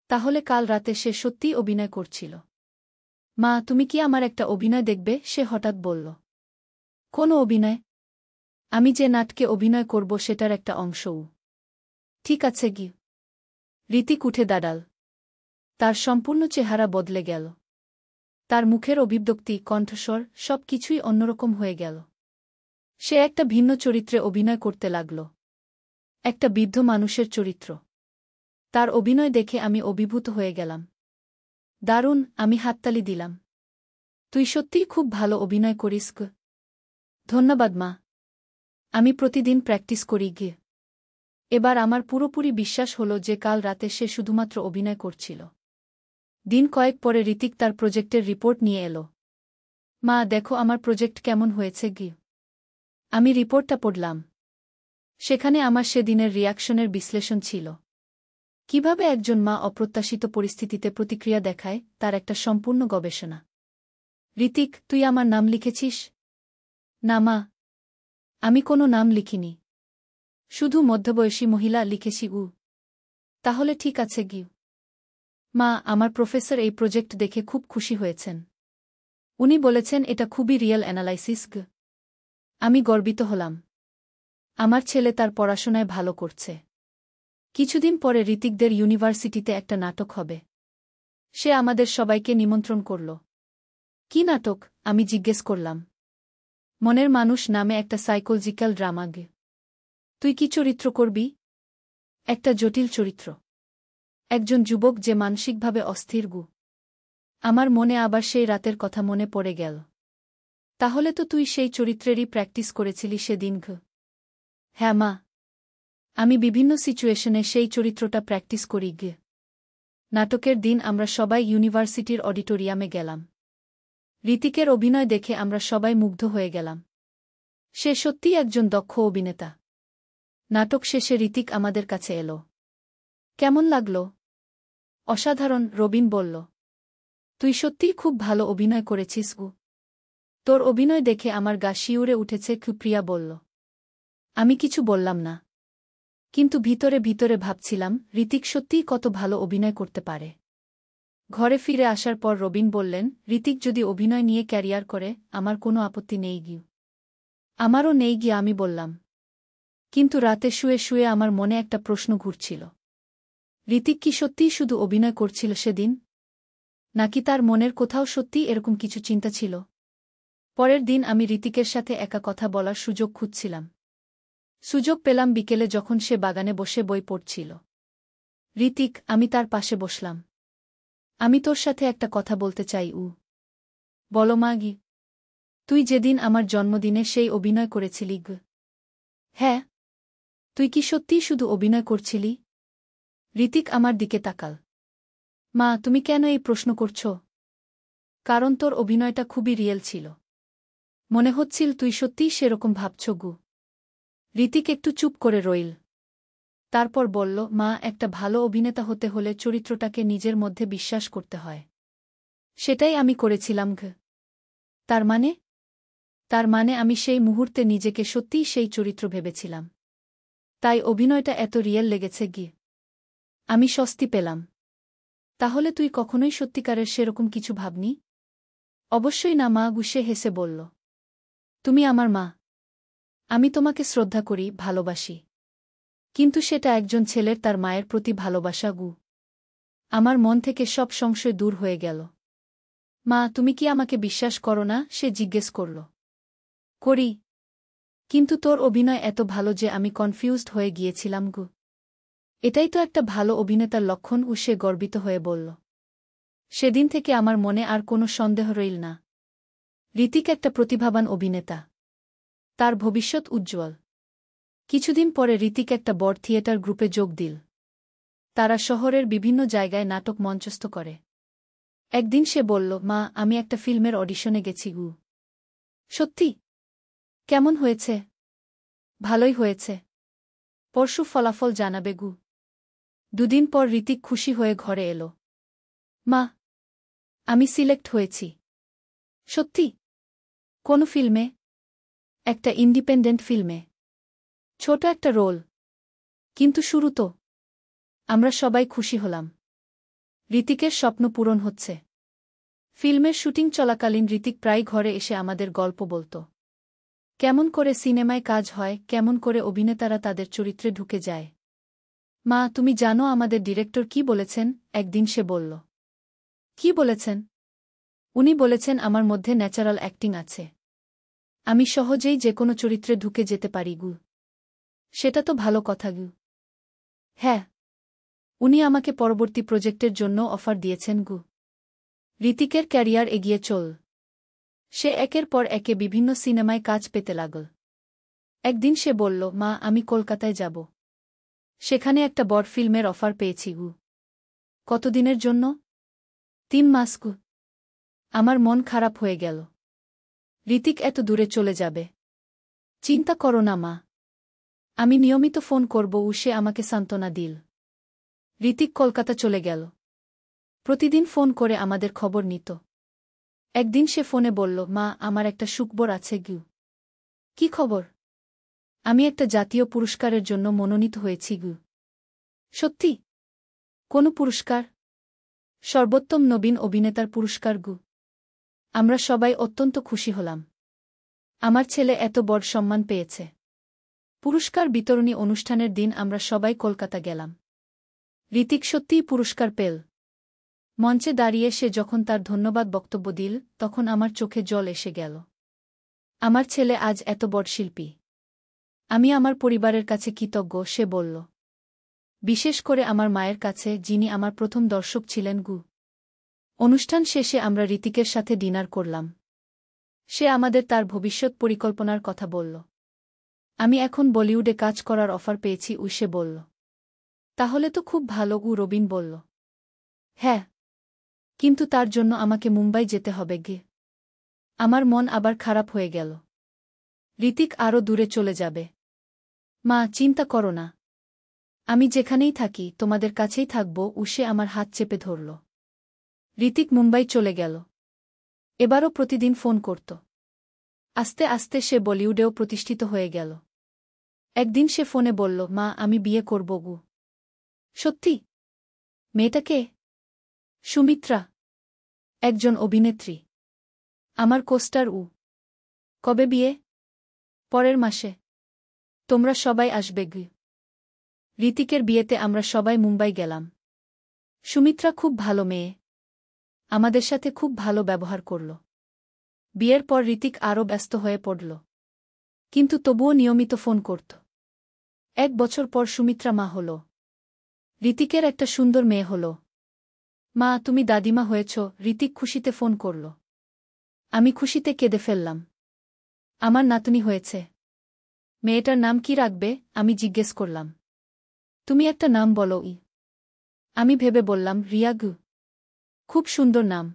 তাহলে কাল রাতে সে সত্যিই অভিনয় করছিল। মা, তুমি কি আমার একটা অভিনয় দেখবে? সে হঠাৎ বলল। কোন অভিনয়? আমি যে নাটকে অভিনয় করব সেটার একটা অংশও। ঠিক আছে। ঋতিক উঠে দাঁড়াল। তার সম্পূর্ণ চেহারা বদলে গেল। তার মুখের অভিব্যক্তি, কণ্ঠস্বর, সব কিছুই অন্যরকম হয়ে গেল। সে একটা ভিন্ন চরিত্রে অভিনয় করতে লাগল। একটা বৃদ্ধ মানুষের চরিত্র। তার অভিনয় দেখে আমি অভিভূত হয়ে গেলাম। দারুণ, আমি হাততালি দিলাম। তুই সত্যিই খুব ভালো অভিনয় করিস। ধন্যবাদ মা। আমি প্রতিদিন প্র্যাকটিস করি। এবার আমার পুরোপুরি বিশ্বাস হল যে কাল রাতে সে শুধুমাত্র অভিনয় করছিল। দিন কয়েক পরে ঋতিক তার প্রজেক্টের রিপোর্ট নিয়ে এলো। মা, দেখো আমার প্রজেক্ট কেমন হয়েছে। আমি রিপোর্টটা পড়লাম। সেখানে আমার সেদিনের রিয়াকশনের বিশ্লেষণ ছিল। কিভাবে একজন মা অপ্রত্যাশিত পরিস্থিতিতে প্রতিক্রিয়া দেখায়, তার একটা সম্পূর্ণ গবেষণা। ঋতিক, তুই আমার নাম লিখেছিস? না মা। আমি কোনো নাম লিখিনি। শুধু মধ্যবয়সী মহিলা লিখেছি উ। তাহলে ঠিক আছে গিউ। মা, আমার প্রফেসর এই প্রজেক্ট দেখে খুব খুশি হয়েছেন। উনি বলেছেন এটা খুবই রিয়েল অ্যানালাইসিস গ। আমি গর্বিত হলাম। আমার ছেলে তার পড়াশোনায় ভালো করছে। কিছুদিন পরে ঋতিকদের ইউনিভার্সিটিতে একটা নাটক হবে। সে আমাদের সবাইকে নিমন্ত্রণ করল। কি নাটক? আমি জিজ্ঞেস করলাম। মনের মানুষ নামে একটা সাইকোলজিক্যাল ড্রামা গে। তুই কি চরিত্র করবি? একটা জটিল চরিত্র। একজন যুবক যে মানসিকভাবে অস্থির গু। আমার মনে আবার সেই রাতের কথা মনে পড়ে গেল। তাহলে তো তুই সেই চরিত্রেরই প্র্যাকটিস করেছিলি সেদিন ঘ। হ্যাঁ মা। আমি বিভিন্ন সিচুয়েশনে সেই চরিত্রটা প্র্যাকটিস করি গে। নাটকের দিন আমরা সবাই ইউনিভার্সিটির অডিটোরিয়ামে গেলাম। ঋতিকের অভিনয় দেখে আমরা সবাই মুগ্ধ হয়ে গেলাম। সে সত্যিই একজন দক্ষ অভিনেতা। নাটক শেষে ঋতিক আমাদের কাছে এলো। কেমন লাগল? অসাধারণ, রবিন বলল। তুই সত্যিই খুব ভালো অভিনয় করেছিস গু। তোর অভিনয় দেখে আমার গা শিউরে উঠেছে, প্রিয়া বলল। আমি কিছু বললাম না। কিন্তু ভিতরে ভিতরে ভাবছিলাম ঋতিক সত্যিই কত ভালো অভিনয় করতে পারে। ঘরে ফিরে আসার পর রবিন বললেন, ঋতিক যদি অভিনয় নিয়ে ক্যারিয়ার করে আমার কোনো আপত্তি নেই গিউ। আমারও নেই গিয়ে আমি বললাম। কিন্তু রাতে শুয়ে শুয়ে আমার মনে একটা প্রশ্ন ঘুরছিল। ঋতিক কি সত্যিই শুধু অভিনয় করছিল সেদিন? নাকি তার মনের কোথাও সত্যিই এরকম কিছু চিন্তা ছিল? পরের দিন আমি ঋতিকের সাথে একা কথা বলার সুযোগ খুঁজছিলাম। সুযোগ পেলাম বিকেলে যখন সে বাগানে বসে বই পড়ছিল। ঋতিক, আমি তার পাশে বসলাম। আমি তোর সাথে একটা কথা বলতে চাই উ। বলো মাগি। তুই যেদিন আমার জন্মদিনে সেই অভিনয় করেছিলি গ। হ্যাঁ। তুই কি সত্যিই শুধু অভিনয় করছিলি? ঋতিক আমার দিকে তাকাল। মা, তুমি কেন এই প্রশ্ন করছ? কারণ তোর অভিনয়টা খুবই রিয়েল ছিল। মনে হচ্ছিল তুই সত্যিই সেরকম ভাবছ গু। ঋতিক একটু চুপ করে রইল। তারপর বলল, মা, একটা ভালো অভিনেতা হতে হলে চরিত্রটাকে নিজের মধ্যে বিশ্বাস করতে হয়। সেটাই আমি করেছিলাম ঘ। তার মানে? তার মানে আমি সেই মুহূর্তে নিজেকে সত্যিই সেই চরিত্র ভেবেছিলাম। তাই অভিনয়টা এত রিয়েল লেগেছে গি। আমি স্বস্তি পেলাম। তাহলে তুই কখনোই সত্যিকারের সেরকম কিছু ভাবনি? অবশ্যই না মা, গুসে হেসে বলল। তুমি আমার মা। আমি তোমাকে শ্রদ্ধা করি, ভালোবাসি। কিন্তু সেটা একজন ছেলের তার মায়ের প্রতি ভালোবাসা গু। আমার মন থেকে সব সংশয় দূর হয়ে গেল। মা, তুমি কি আমাকে বিশ্বাস করো না? সে জিজ্ঞেস করল। করি। কিন্তু তোর অভিনয় এত ভালো যে আমি কনফিউজড হয়ে গিয়েছিলাম গু। এটাই তো একটা ভালো অভিনেতার লক্ষণ, সে গর্বিত হয়ে বলল। সেদিন থেকে আমার মনে আর কোনো সন্দেহ রইল না। ঋতিক একটা প্রতিভাবান অভিনেতা। তার ভবিষ্যৎ উজ্জ্বল। কিছুদিন পরে ঋতিক একটা বড় থিয়েটার গ্রুপে যোগ দিল। তারা শহরের বিভিন্ন জায়গায় নাটক মঞ্চস্থ করে। একদিন সে বলল, মা, আমি একটা ফিল্মের অডিশনে গেছি গু। সত্যি? কেমন হয়েছে? ভালোই হয়েছে। পরশু ফলাফল জানাবে গু। দুদিন পর ঋতিক খুশি হয়ে ঘরে এলো। মা, আমি সিলেক্ট হয়েছি। সত্যি? কোন ফিল্মে? একটা ইন্ডিপেন্ডেন্ট ফিল্মে। ছোট একটা রোল। কিন্তু শুরু তো। আমরা সবাই খুশি হলাম। ঋতিকের স্বপ্ন পূরণ হচ্ছে। ফিল্মের শুটিং চলাকালীন ঋতিক প্রায় ঘরে এসে আমাদের গল্প বলত। কেমন করে সিনেমায় কাজ হয়, কেমন করে অভিনেতারা তাদের চরিত্রে ঢুকে যায়। মা, তুমি জানো আমাদের ডিরেক্টর কি বলেছেন? একদিন সে বলল। কি বলেছেন? উনি বলেছেন আমার মধ্যে ন্যাচারাল অ্যাক্টিং আছে। আমি সহজেই যে কোনো চরিত্রে ঢুকে যেতে পারি গু। সেটা তো ভালো কথা গু। হ্যাঁ। উনি আমাকে পরবর্তী প্রজেক্টের জন্য অফার দিয়েছেন গু। ঋতিকের ক্যারিয়ার এগিয়ে চল। সে একের পর একে বিভিন্ন সিনেমায় কাজ পেতে লাগল। একদিন সে বলল, মা, আমি কলকাতায় যাব। সেখানে একটা বড় ফিল্মের অফার পেয়েছি গু। কতদিনের জন্য? 3 মাস গু। আমার মন খারাপ হয়ে গেল। ঋতিক এত দূরে চলে যাবে। চিন্তা করো না মা। আমি নিয়মিত ফোন করব, সে আমাকে সান্ত্বনা দিল। ঋতিক কলকাতা চলে গেল। প্রতিদিন ফোন করে আমাদের খবর নিত। একদিন সে ফোনে বলল, মা, আমার একটা সুখবর আছে গু। কি খবর? আমি একটা জাতীয় পুরস্কারের জন্য মনোনীত হয়েছি গু। সত্যি? কোনো পুরস্কার? সর্বোত্তম নবীন অভিনেতার পুরস্কার গু। আমরা সবাই অত্যন্ত খুশি হলাম। আমার ছেলে এত বড় সম্মান পেয়েছে। পুরস্কার বিতরণী অনুষ্ঠানের দিন আমরা সবাই কলকাতা গেলাম। ঋতিক সত্যিই পুরস্কার পেল। মঞ্চে দাঁড়িয়ে সে যখন তার ধন্যবাদ বক্তব্য দিল, তখন আমার চোখে জল এসে গেল। আমার ছেলে আজ এত বড় শিল্পী। আমি আমার পরিবারের কাছে কৃতজ্ঞ, সে বলল। বিশেষ করে আমার মায়ের কাছে, যিনি আমার প্রথম দর্শক ছিলেন গু। অনুষ্ঠান শেষে আমরা ঋতিকের সাথে ডিনার করলাম। সে আমাদের তার ভবিষ্যৎ পরিকল্পনার কথা বলল। আমি এখন বলিউডে কাজ করার অফার পেয়েছি, সে বলল। তাহলে তো খুব ভালো, রবিন বলল। হ্যাঁ, কিন্তু তার জন্য আমাকে মুম্বাই যেতে হবে গে। আমার মন আবার খারাপ হয়ে গেল। ঋতিক আরও দূরে চলে যাবে। মা, চিন্তা করো না। আমি যেখানেই থাকি তোমাদের কাছেই থাকব, সে আমার হাত চেপে ধরল। ঋতিক মুম্বাই চলে গেল। এবারও প্রতিদিন ফোন করত। আস্তে আস্তে সে বলিউডেও প্রতিষ্ঠিত হয়ে গেল। একদিন সে ফোনে বলল, মা, আমি বিয়ে করব গু। সত্যি? মেয়েটা কে? সুমিত্রা, একজন অভিনেত্রী। আমার কোস্টার। কবে বিয়ে? পরের মাসে। তোমরা সবাই আসবে গু। ঋতিকের বিয়েতে আমরা সবাই মুম্বাই গেলাম। সুমিত্রা খুব ভালো মেয়ে। আমাদের সাথে খুব ভালো ব্যবহার করল। বিয়ের পর ঋতিক আরও ব্যস্ত হয়ে পড়ল। কিন্তু তবুও নিয়মিত ফোন করত। 1 বছর পর সুমিত্রা মা হল। ঋতিকের একটা সুন্দর মেয়ে হল। মা, তুমি দাদিমা হয়েছ। ঋতিক খুশিতে ফোন করল। আমি খুশিতে কেঁদে ফেললাম। আমার নাতনি হয়েছে। মেয়েটার নাম কি রাখবে? আমি জিজ্ঞেস করলাম। তুমি একটা নাম বলো। আমি ভেবে বললাম, রিয়া গু। খুব সুন্দর নাম।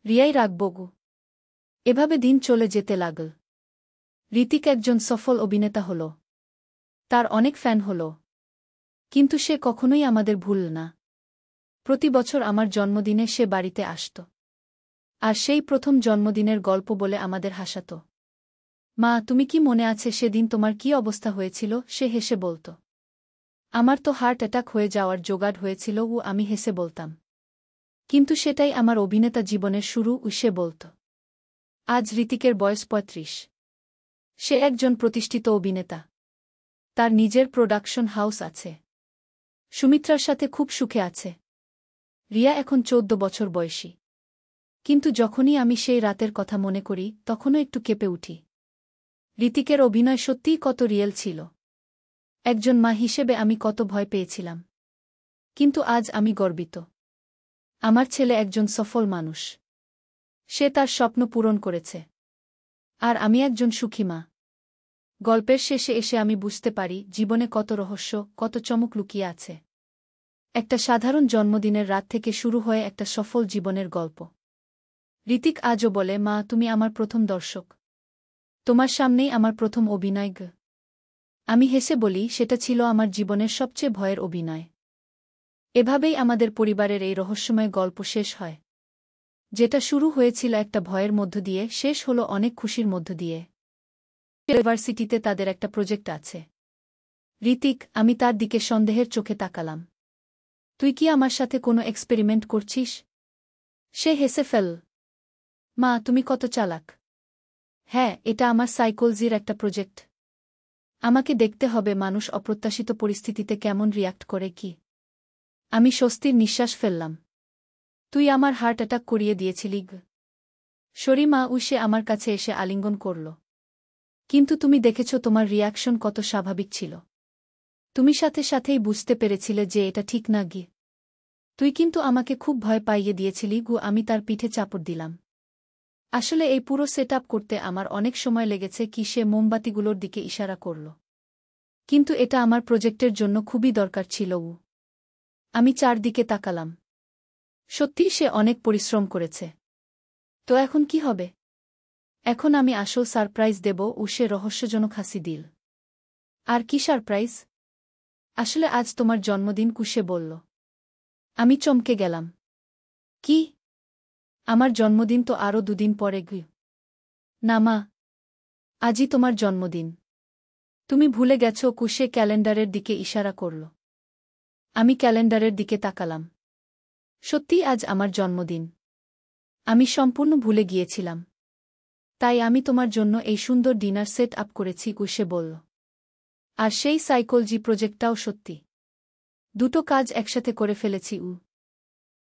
রিয়াই রাখব গু। এভাবে দিন চলে যেতে লাগল। ঋতিক একজন সফল অভিনেতা হল। তার অনেক ফ্যান হল। কিন্তু সে কখনোই আমাদের ভুলল না। প্রতি বছর আমার জন্মদিনে সে বাড়িতে আসত। আর সেই প্রথম জন্মদিনের গল্প বলে আমাদের হাসাত। মা, তুমি কি মনে আছে সেদিন তোমার কি অবস্থা হয়েছিল? সে হেসে বলত। আমার তো হার্ট অ্যাটাক হয়ে যাওয়ার জোগাড় হয়েছিল, আমি হেসে বলতাম। কিন্তু সেটাই আমার অভিনেতা জীবনের শুরু, সে বলত। আজ ঋতিকের বয়স 35। সে একজন প্রতিষ্ঠিত অভিনেতা। তার নিজের প্রোডাকশন হাউস আছে। সুমিত্রার সাথে খুব সুখে আছে। রিয়া এখন 14 বছর বয়সী। কিন্তু যখনই আমি সেই রাতের কথা মনে করি, তখনও একটু কেঁপে উঠি। ঋতিকের অভিনয় সত্যিই কত রিয়েল ছিল। একজন মা হিসেবে আমি কত ভয় পেয়েছিলাম। কিন্তু আজ আমি গর্বিত। আমার ছেলে একজন সফল মানুষ। সে তার স্বপ্ন পূরণ করেছে। আর আমি একজন সুখী মা। গল্পের শেষে এসে আমি বুঝতে পারি জীবনে কত রহস্য, কত চমক লুকিয়ে আছে। একটা সাধারণ জন্মদিনের রাত থেকে শুরু হয়ে একটা সফল জীবনের গল্প। ঋতিক আজও বলে, মা, তুমি আমার প্রথম দর্শক। তোমার সামনেই আমার প্রথম অভিনয় গ। আমি হেসে বলি, সেটা ছিল আমার জীবনের সবচেয়ে ভয়ের অভিনয়। এভাবেই আমাদের পরিবারের এই রহস্যময় গল্প শেষ হয়। যেটা শুরু হয়েছিল একটা ভয়ের মধ্য দিয়ে, শেষ হলো অনেক খুশির মধ্য দিয়ে। ইউনিভার্সিটিতে তাদের একটা প্রজেক্ট আছে। ঋতিক, আমি তার দিকে সন্দেহের চোখে তাকালাম। তুই কি আমার সাথে কোনো এক্সপেরিমেন্ট করছিস? সে হেসে ফেল। মা, তুমি কত চালাক। হ্যাঁ, এটা আমার সাইকোলজির একটা প্রজেক্ট। আমাকে দেখতে হবে মানুষ অপ্রত্যাশিত পরিস্থিতিতে কেমন রিয়াক্ট করে কি। আমি স্বস্তির নিঃশ্বাস ফেললাম। তুই আমার হার্ট অ্যাটাক করিয়ে দিয়েছিলি গ। শরীমা, সে আমার কাছে এসে আলিঙ্গন করল। কিন্তু তুমি দেখেছ তোমার রিয়াকশন কত স্বাভাবিক ছিল। তুমি সাথে সাথেই বুঝতে পেরেছিলে যে এটা ঠিক না গি। তুই কিন্তু আমাকে খুব ভয় পাইয়ে দিয়েছিলি গু। আমি তার পিঠে চাপড় দিলাম। আসলে এই পুরো সেটআপ করতে আমার অনেক সময় লেগেছে। কি সে মোমবাতিগুলোর দিকে ইশারা করল। কিন্তু এটা আমার প্রজেক্টের জন্য খুবই দরকার ছিল। আমি চারদিকে তাকালাম। সত্যিই সে অনেক পরিশ্রম করেছে। তো এখন কি হবে? এখন আমি আসল সারপ্রাইজ দেব। সে রহস্যজনক হাসি দিল। আর কি সারপ্রাইজ? আসলে আজ তোমার জন্মদিন, সে বলল। আমি চমকে গেলাম। কি? আমার জন্মদিন তো আরও 2 দিন পরে গু। না মা, আজই তোমার জন্মদিন। তুমি ভুলে গেছ কুশে ক্যালেন্ডারের দিকে ইশারা করল। আমি ক্যালেন্ডারের দিকে তাকালাম। সত্যি আজ আমার জন্মদিন। আমি সম্পূর্ণ ভুলে গিয়েছিলাম। তাই আমি তোমার জন্য এই সুন্দর ডিনার সেট আপ করেছি, কুশে বলল। আর সেই সাইকোলজি প্রজেক্টটাও সত্যি। দুটো কাজ একসাথে করে ফেলেছি।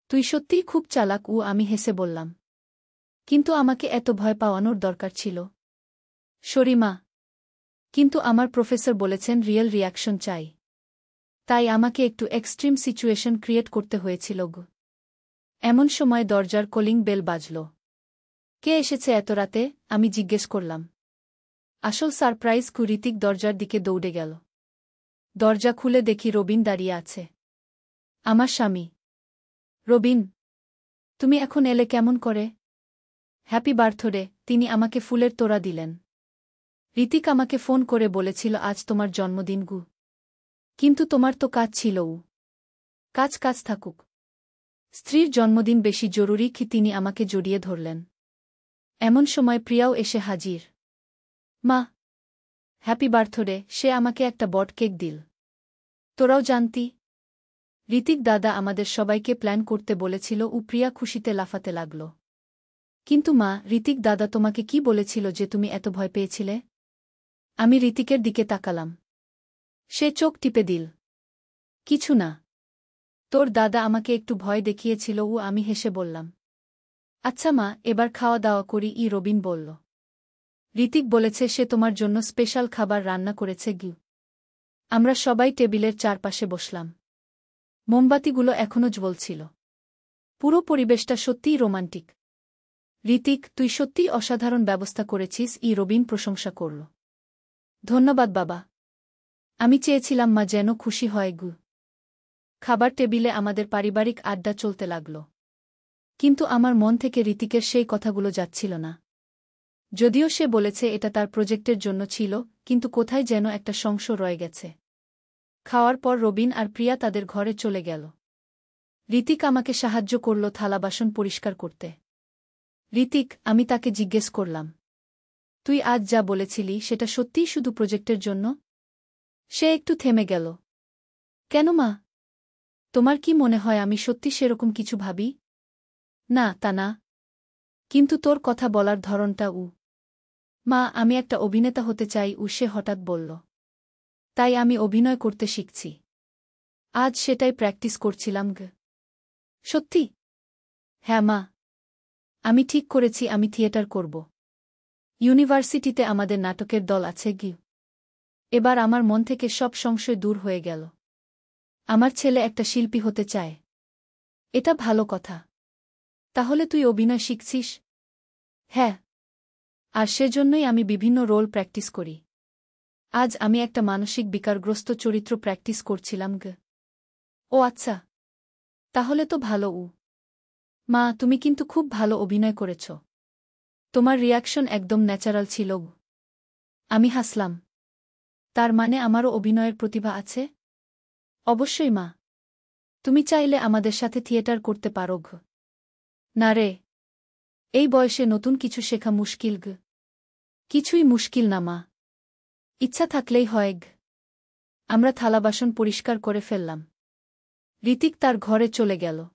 তুই সত্যিই খুব চালাক। আমি হেসে বললাম। কিন্তু আমাকে এত ভয় পাওয়ানোর দরকার ছিল? শরিমা। কিন্তু আমার প্রফেসর বলেছেন রিয়েল রিয়াকশন চাই। তাই আমাকে একটু এক্সট্রিম সিচুয়েশন ক্রিয়েট করতে হয়েছিল। এমন সময় দরজার কলিং বেল বাজল। কে এসেছে এত রাতে? আমি জিজ্ঞেস করলাম। আসল সারপ্রাইজ ঋতিক দরজার দিকে দৌড়ে গেল। দরজা খুলে দেখি রবিন দাঁড়িয়ে আছে। আমার স্বামী। রবিন, তুমি এখন এলে কেমন করে? Happy birthday. তিনি আমাকে ফুলের তোড়া দিলেন। ঋতিক আমাকে ফোন করে বলেছিল আজ তোমার জন্মদিন। কিন্তু তোমার তো কাজ ছিল। কাজ থাকুক। স্ত্রীর জন্মদিন বেশি জরুরি কি? তিনি আমাকে জড়িয়ে ধরলেন। এমন সময় প্রিয়াও এসে হাজির। মা, হ্যাপি বার্থডে। সে আমাকে একটা বট কেক দিল। তোরাও জানতি? ঋতিক দাদা আমাদের সবাইকে প্ল্যান করতে বলেছিল। প্রিয়া খুশিতে লাফাতে লাগল। কিন্তু মা, ঋতিক দাদা তোমাকে কি বলেছিল যে তুমি এত ভয় পেয়েছিলে? আমি ঋতিকের দিকে তাকালাম। সে চোখ টিপে দিল। কিছু না। তোর দাদা আমাকে একটু ভয় দেখিয়েছিল। আমি হেসে বললাম। আচ্ছা মা, এবার খাওয়া দাওয়া করি। রবিন বলল। ঋতিক বলেছে সে তোমার জন্য স্পেশাল খাবার রান্না করেছে। আমরা সবাই টেবিলের চারপাশে বসলাম। মোমবাতিগুলো এখনো জ্বলছিল। পুরো পরিবেশটা সত্যিই রোমান্টিক। ঋতিক, তুই সত্যিই অসাধারণ ব্যবস্থা করেছিস। রবিন প্রশংসা করল। ধন্যবাদ বাবা। আমি চেয়েছিলাম মা যেন খুশি হয়। খাবার টেবিলে আমাদের পারিবারিক আড্ডা চলতে লাগল। কিন্তু আমার মন থেকে ঋতিকের সেই কথাগুলো যাচ্ছিল না। যদিও সে বলেছে এটা তার প্রজেক্টের জন্য ছিল, কিন্তু কোথায় যেন একটা সংশয় রয়ে গেছে। খাওয়ার পর রবিন আর প্রিয়া তাদের ঘরে চলে গেল। ঋতিক আমাকে সাহায্য করল থালা বাসন পরিষ্কার করতে। ঋতিক, আমি তাকে জিজ্ঞেস করলাম। তুই আজ যা বলেছিলি সেটা সত্যিই শুধু প্রজেক্টের জন্য? সে একটু থেমে গেল। কেন মা? তোমার কি মনে হয় আমি সত্যি সেরকম কিছু ভাবি? না, তা না। কিন্তু তোর কথা বলার ধরনটা। মা, আমি একটা অভিনেতা হতে চাই। সে হঠাৎ বলল। তাই আমি অভিনয় করতে শিখছি। আজ সেটাই প্র্যাকটিস করছিলাম। সত্যি? হ্যাঁ মা। আমি ঠিক করেছি আমি থিয়েটার করব। ইউনিভার্সিটিতে আমাদের নাটকের দল আছে। এবার আমার মন থেকে সব সংশয় দূর হয়ে গেল। আমার ছেলে একটা শিল্পী হতে চায়। এটা ভালো কথা। তাহলে তুই অভিনয় শিখছিস? হ্যাঁ। আর সেজন্যই আমি বিভিন্ন রোল প্র্যাকটিস করি। আজ আমি একটা মানসিক বিকারগ্রস্ত চরিত্র প্র্যাকটিস করছিলাম। ও আচ্ছা। তাহলে তো ভালো। মা, তুমি কিন্তু খুব ভালো অভিনয় করেছ। তোমার রিয়াকশন একদম ন্যাচারাল ছিল। আমি হাসলাম। তার মানে আমারও অভিনয়ের প্রতিভা আছে? অবশ্যই মা। তুমি চাইলে আমাদের সাথে থিয়েটার করতে পারো। না রে, এই বয়সে নতুন কিছু শেখা মুশকিল। কিছুই মুশকিল না মা। ইচ্ছা থাকলেই হয়। আমরা থালা বাসন পরিষ্কার করে ফেললাম। ঋতিক তার ঘরে চলে গেল।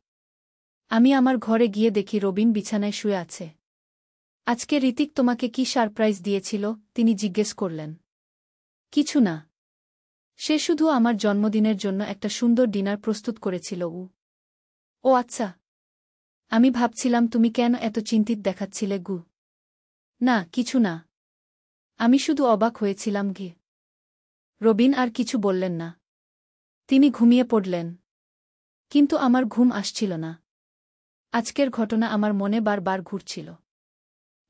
আমি আমার ঘরে গিয়ে দেখি রবিন বিছানায় শুয়ে আছে। আজকে ঋতিক তোমাকে কি সারপ্রাইজ দিয়েছিল? তিনি জিজ্ঞেস করলেন। কিছু না। সে শুধু আমার জন্মদিনের জন্য একটা সুন্দর ডিনার প্রস্তুত করেছিল। ও আচ্ছা। আমি ভাবছিলাম তুমি কেন এত চিন্তিত দেখাচ্ছিলে। না, কিছু না। আমি শুধু অবাক হয়েছিলাম। রবিন আর কিছু বললেন না। তিনি ঘুমিয়ে পড়লেন। কিন্তু আমার ঘুম আসছিল না। আজকের ঘটনা আমার মনে বারবার ঘুরছিল।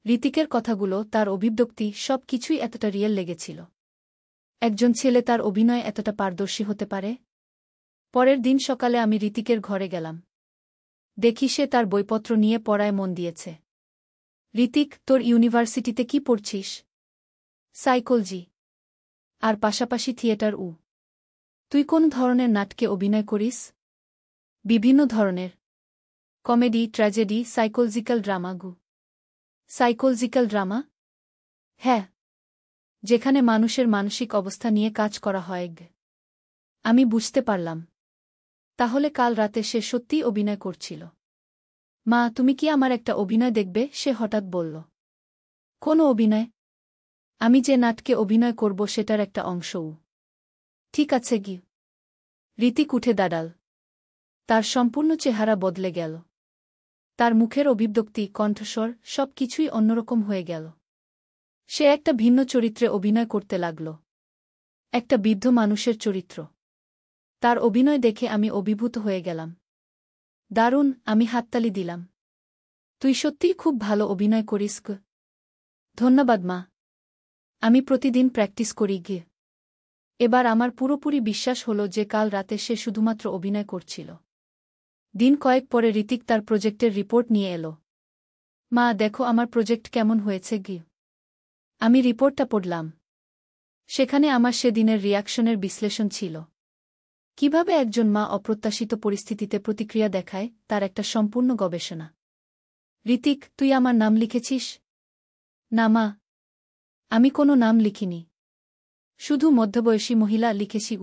ঋতিকের কথাগুলো, তার অভিব্যক্তি, সব কিছুই এতটা রিয়েল লেগেছিল। একজন ছেলে তার অভিনয়ে এতটা পারদর্শী হতে পারে? পরের দিন সকালে আমি ঋতিকের ঘরে গেলাম। দেখি সে তার বইপত্র নিয়ে পড়ায় মন দিয়েছে। ঋতিক, তোর ইউনিভার্সিটিতে কি পড়ছিস? সাইকোলজি। আর পাশাপাশি থিয়েটার। তুই কোন ধরনের নাটকে অভিনয় করিস? বিভিন্ন ধরনের। Comedy, tragedy, psychological drama. Psychological drama? হ্যাঁ। যেখানে মানুষের মানসিক অবস্থা নিয়ে কাজ করা হয়। আমি বুঝতে পারলাম। তাহলে কাল রাতে সে সত্যিই অভিনয় করছিল। মা, তুমি কি আমার একটা অভিনয় দেখবে? সে হঠাৎ বলল। কোন অভিনয়? আমি যে নাটকে অভিনয় করব সেটার একটা অংশও। ঠিক আছে গি। ঋতিক উঠে দাঁড়াল। তার সম্পূর্ণ চেহারা বদলে গেল। তার মুখের অভিব্যক্তি, কণ্ঠস্বর সব কিছুই অন্যরকম হয়ে গেল। সে একটা ভিন্ন চরিত্রে অভিনয় করতে লাগল। একটা বৃদ্ধ মানুষের চরিত্র। তার অভিনয় দেখে আমি অভিভূত হয়ে গেলাম। দারুণ, আমি হাততালি দিলাম। তুই সত্যিই খুব ভালো অভিনয় করিস। ধন্যবাদ মা। আমি প্রতিদিন প্র্যাকটিস করি গিয়ে। এবার আমার পুরোপুরি বিশ্বাস হল যে কাল রাতে সে শুধুমাত্র অভিনয় করছিল। দিন কয়েক পরে ঋতিক তার প্রজেক্টের রিপোর্ট নিয়ে এলো। মা, দেখো আমার প্রজেক্ট কেমন হয়েছে গি। আমি রিপোর্টটা পড়লাম। সেখানে আমার সেদিনের রিয়াকশনের বিশ্লেষণ ছিল। কিভাবে একজন মা অপ্রত্যাশিত পরিস্থিতিতে প্রতিক্রিয়া দেখায় তার একটা সম্পূর্ণ গবেষণা। ঋতিক, তুই আমার নাম লিখেছিস? না মা, আমি কোনো নাম লিখিনি। শুধু মধ্যবয়সী মহিলা লিখেছি।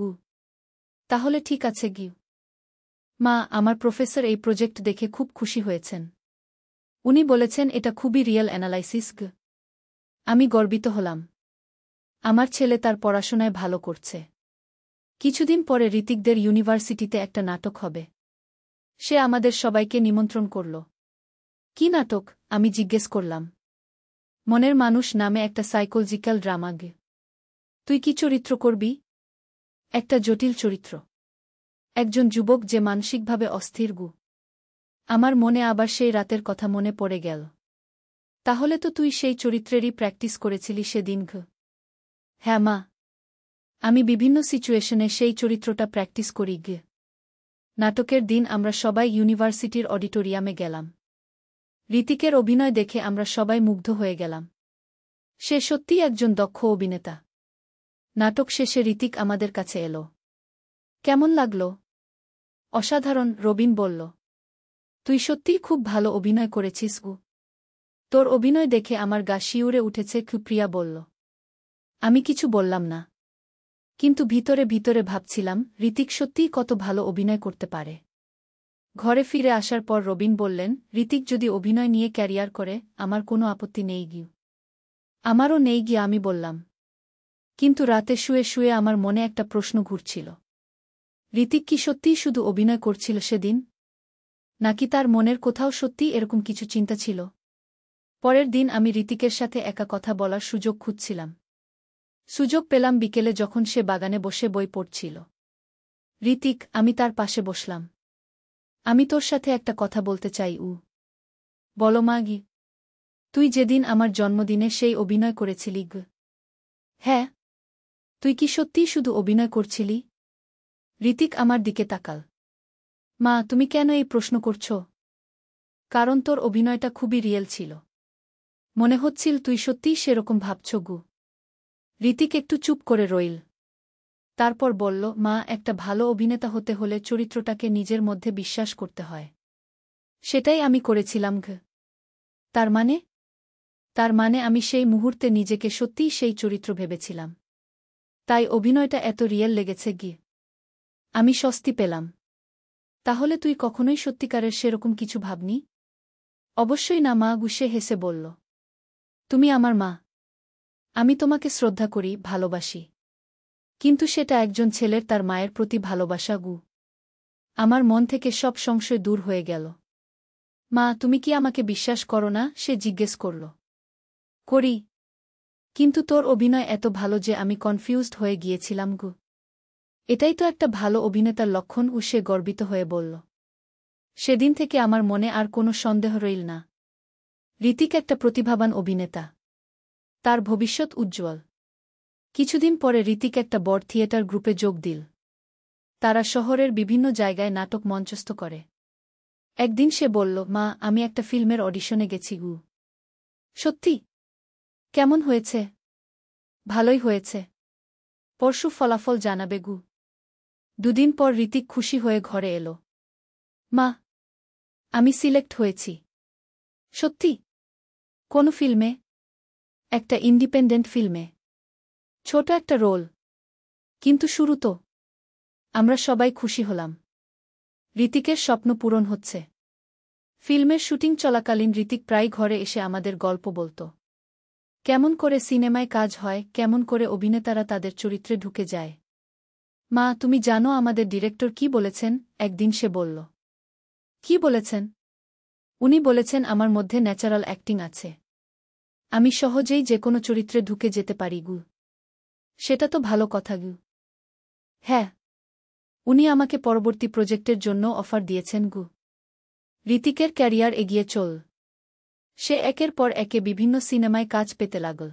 তাহলে ঠিক আছে গি। মা, আমার প্রফেসর এই প্রজেক্ট দেখে খুব খুশি হয়েছেন। উনি বলেছেন এটা খুবই রিয়েল অ্যানালাইসিস। আমি গর্বিত হলাম। আমার ছেলে তার পড়াশোনায় ভালো করছে। কিছুদিন পরে ঋতিকদের ইউনিভার্সিটিতে একটা নাটক হবে। সে আমাদের সবাইকে নিমন্ত্রণ করল। কি নাটক? আমি জিজ্ঞেস করলাম। মনের মানুষ নামে একটা সাইকোলজিক্যাল ড্রামা। তুই কি চরিত্র করবি? একটা জটিল চরিত্র। একজন যুবক যে মানসিকভাবে অস্থির। আমার মনে আবার সেই রাতের কথা মনে পড়ে গেল। তাহলে তো তুই সেই চরিত্রেরই প্র্যাকটিস করেছিলি সেদিন। হ্যাঁ মা, আমি বিভিন্ন সিচুয়েশনে সেই চরিত্রটা প্র্যাকটিস করি। নাটকের দিন আমরা সবাই ইউনিভার্সিটির অডিটোরিয়ামে গেলাম। ঋতিকের অভিনয় দেখে আমরা সবাই মুগ্ধ হয়ে গেলাম। সে সত্যিই একজন দক্ষ অভিনেতা। নাটক শেষে ঋতিক আমাদের কাছে এলো। কেমন লাগল? অসাধারণ, রবিন বলল। তুই সত্যিই খুব ভালো অভিনয় করেছিস। তোর অভিনয় দেখে আমার গা শিউরে উঠেছে, প্রিয়া বলল। আমি কিছু বললাম না। কিন্তু ভিতরে ভিতরে ভাবছিলাম ঋতিক সত্যিই কত ভালো অভিনয় করতে পারে। ঘরে ফিরে আসার পর রবিন বললেন, ঋতিক যদি অভিনয় নিয়ে ক্যারিয়ার করে আমার কোনো আপত্তি নেই গিয়ে। আমারও নেই গিয়ে, আমি বললাম। কিন্তু রাতে শুয়ে শুয়ে আমার মনে একটা প্রশ্ন ঘুরছিল। ঋতিক কি সত্যিই শুধু অভিনয় করছিল সেদিন? নাকি তার মনের কোথাও সত্যিই এরকম কিছু চিন্তা ছিল? পরের দিন আমি ঋতিকের সাথে একা কথা বলার সুযোগ খুঁজছিলাম। সুযোগ পেলাম বিকেলে, যখন সে বাগানে বসে বই পড়ছিল। ঋতিক, আমি তার পাশে বসলাম। আমি তোর সাথে একটা কথা বলতে চাই। বলো মাগি। তুই যেদিন আমার জন্মদিনে সেই অভিনয় করেছিলি। হ্যাঁ। তুই কি সত্যিই শুধু অভিনয় করছিলি? ঋতিক আমার দিকে তাকাল। মা, তুমি কেন এই প্রশ্ন করছ? কারণ তোর অভিনয়টা খুবই রিয়েল ছিল। মনে হচ্ছিল তুই সত্যিই সেরকম ভাবছ। ঋতিক একটু চুপ করে রইল। তারপর বলল, মা, একটা ভালো অভিনেতা হতে হলে চরিত্রটাকে নিজের মধ্যে বিশ্বাস করতে হয়। সেটাই আমি করেছিলাম। তার মানে? তার মানে আমি সেই মুহূর্তে নিজেকে সত্যিই সেই চরিত্র ভেবেছিলাম। তাই অভিনয়টা এত রিয়েল লেগেছে। আমি স্বস্তি পেলাম। তাহলে তুই কখনোই সত্যিকারের সেরকম কিছু ভাবনি? অবশ্যই না মা, গুসে হেসে বলল। তুমি আমার মা। আমি তোমাকে শ্রদ্ধা করি, ভালোবাসি। কিন্তু সেটা একজন ছেলের তার মায়ের প্রতি ভালোবাসা। আমার মন থেকে সব সংশয় দূর হয়ে গেল। মা, তুমি কি আমাকে বিশ্বাস করো না? সে জিজ্ঞেস করল। করি। কিন্তু তোর অভিনয় এত ভালো যে আমি কনফিউজড হয়ে গিয়েছিলাম। এটাই তো একটা ভালো অভিনেতার লক্ষণ। সে গর্বিত হয়ে বলল। সেদিন থেকে আমার মনে আর কোনো সন্দেহ রইল না। ঋতিক একটা প্রতিভাবান অভিনেতা। তার ভবিষ্যৎ উজ্জ্বল। কিছুদিন পরে ঋতিক একটা বড় থিয়েটার গ্রুপে যোগ দিল। তারা শহরের বিভিন্ন জায়গায় নাটক মঞ্চস্থ করে। একদিন সে বলল, মা, আমি একটা ফিল্মের অডিশনে গেছি। সত্যি? কেমন হয়েছে? ভালোই হয়েছে। পরশু ফলাফল জানাবে। দুদিন পর ঋতিক খুশি হয়ে ঘরে এলো। মা, আমি সিলেক্ট হয়েছি। সত্যি? কোন ফিল্মে? একটা ইন্ডিপেন্ডেন্ট ফিল্মে। ছোট একটা রোল, কিন্তু শুরু তো। আমরা সবাই খুশি হলাম। ঋতিকের স্বপ্ন পূরণ হচ্ছে। ফিল্মের শুটিং চলাকালীন ঋতিক প্রায় ঘরে এসে আমাদের গল্প বলত। কেমন করে সিনেমায় কাজ হয়, কেমন করে অভিনেতারা তাদের চরিত্রে ঢুকে যায়। মা, তুমি জানো আমাদের ডিরেক্টর কি বলেছেন? একদিন সে বলল। কি বলেছেন? উনি বলেছেন আমার মধ্যে ন্যাচারাল অ্যাক্টিং আছে। আমি সহজেই যে কোনো চরিত্রে ঢুকে যেতে পারি গু। সেটা তো ভালো কথা গু। হ্যাঁ, উনি আমাকে পরবর্তী প্রজেক্টের জন্য অফার দিয়েছেন গু। ঋতিকের ক্যারিয়ার এগিয়ে চল। সে একের পর একে বিভিন্ন সিনেমায় কাজ পেতে লাগল।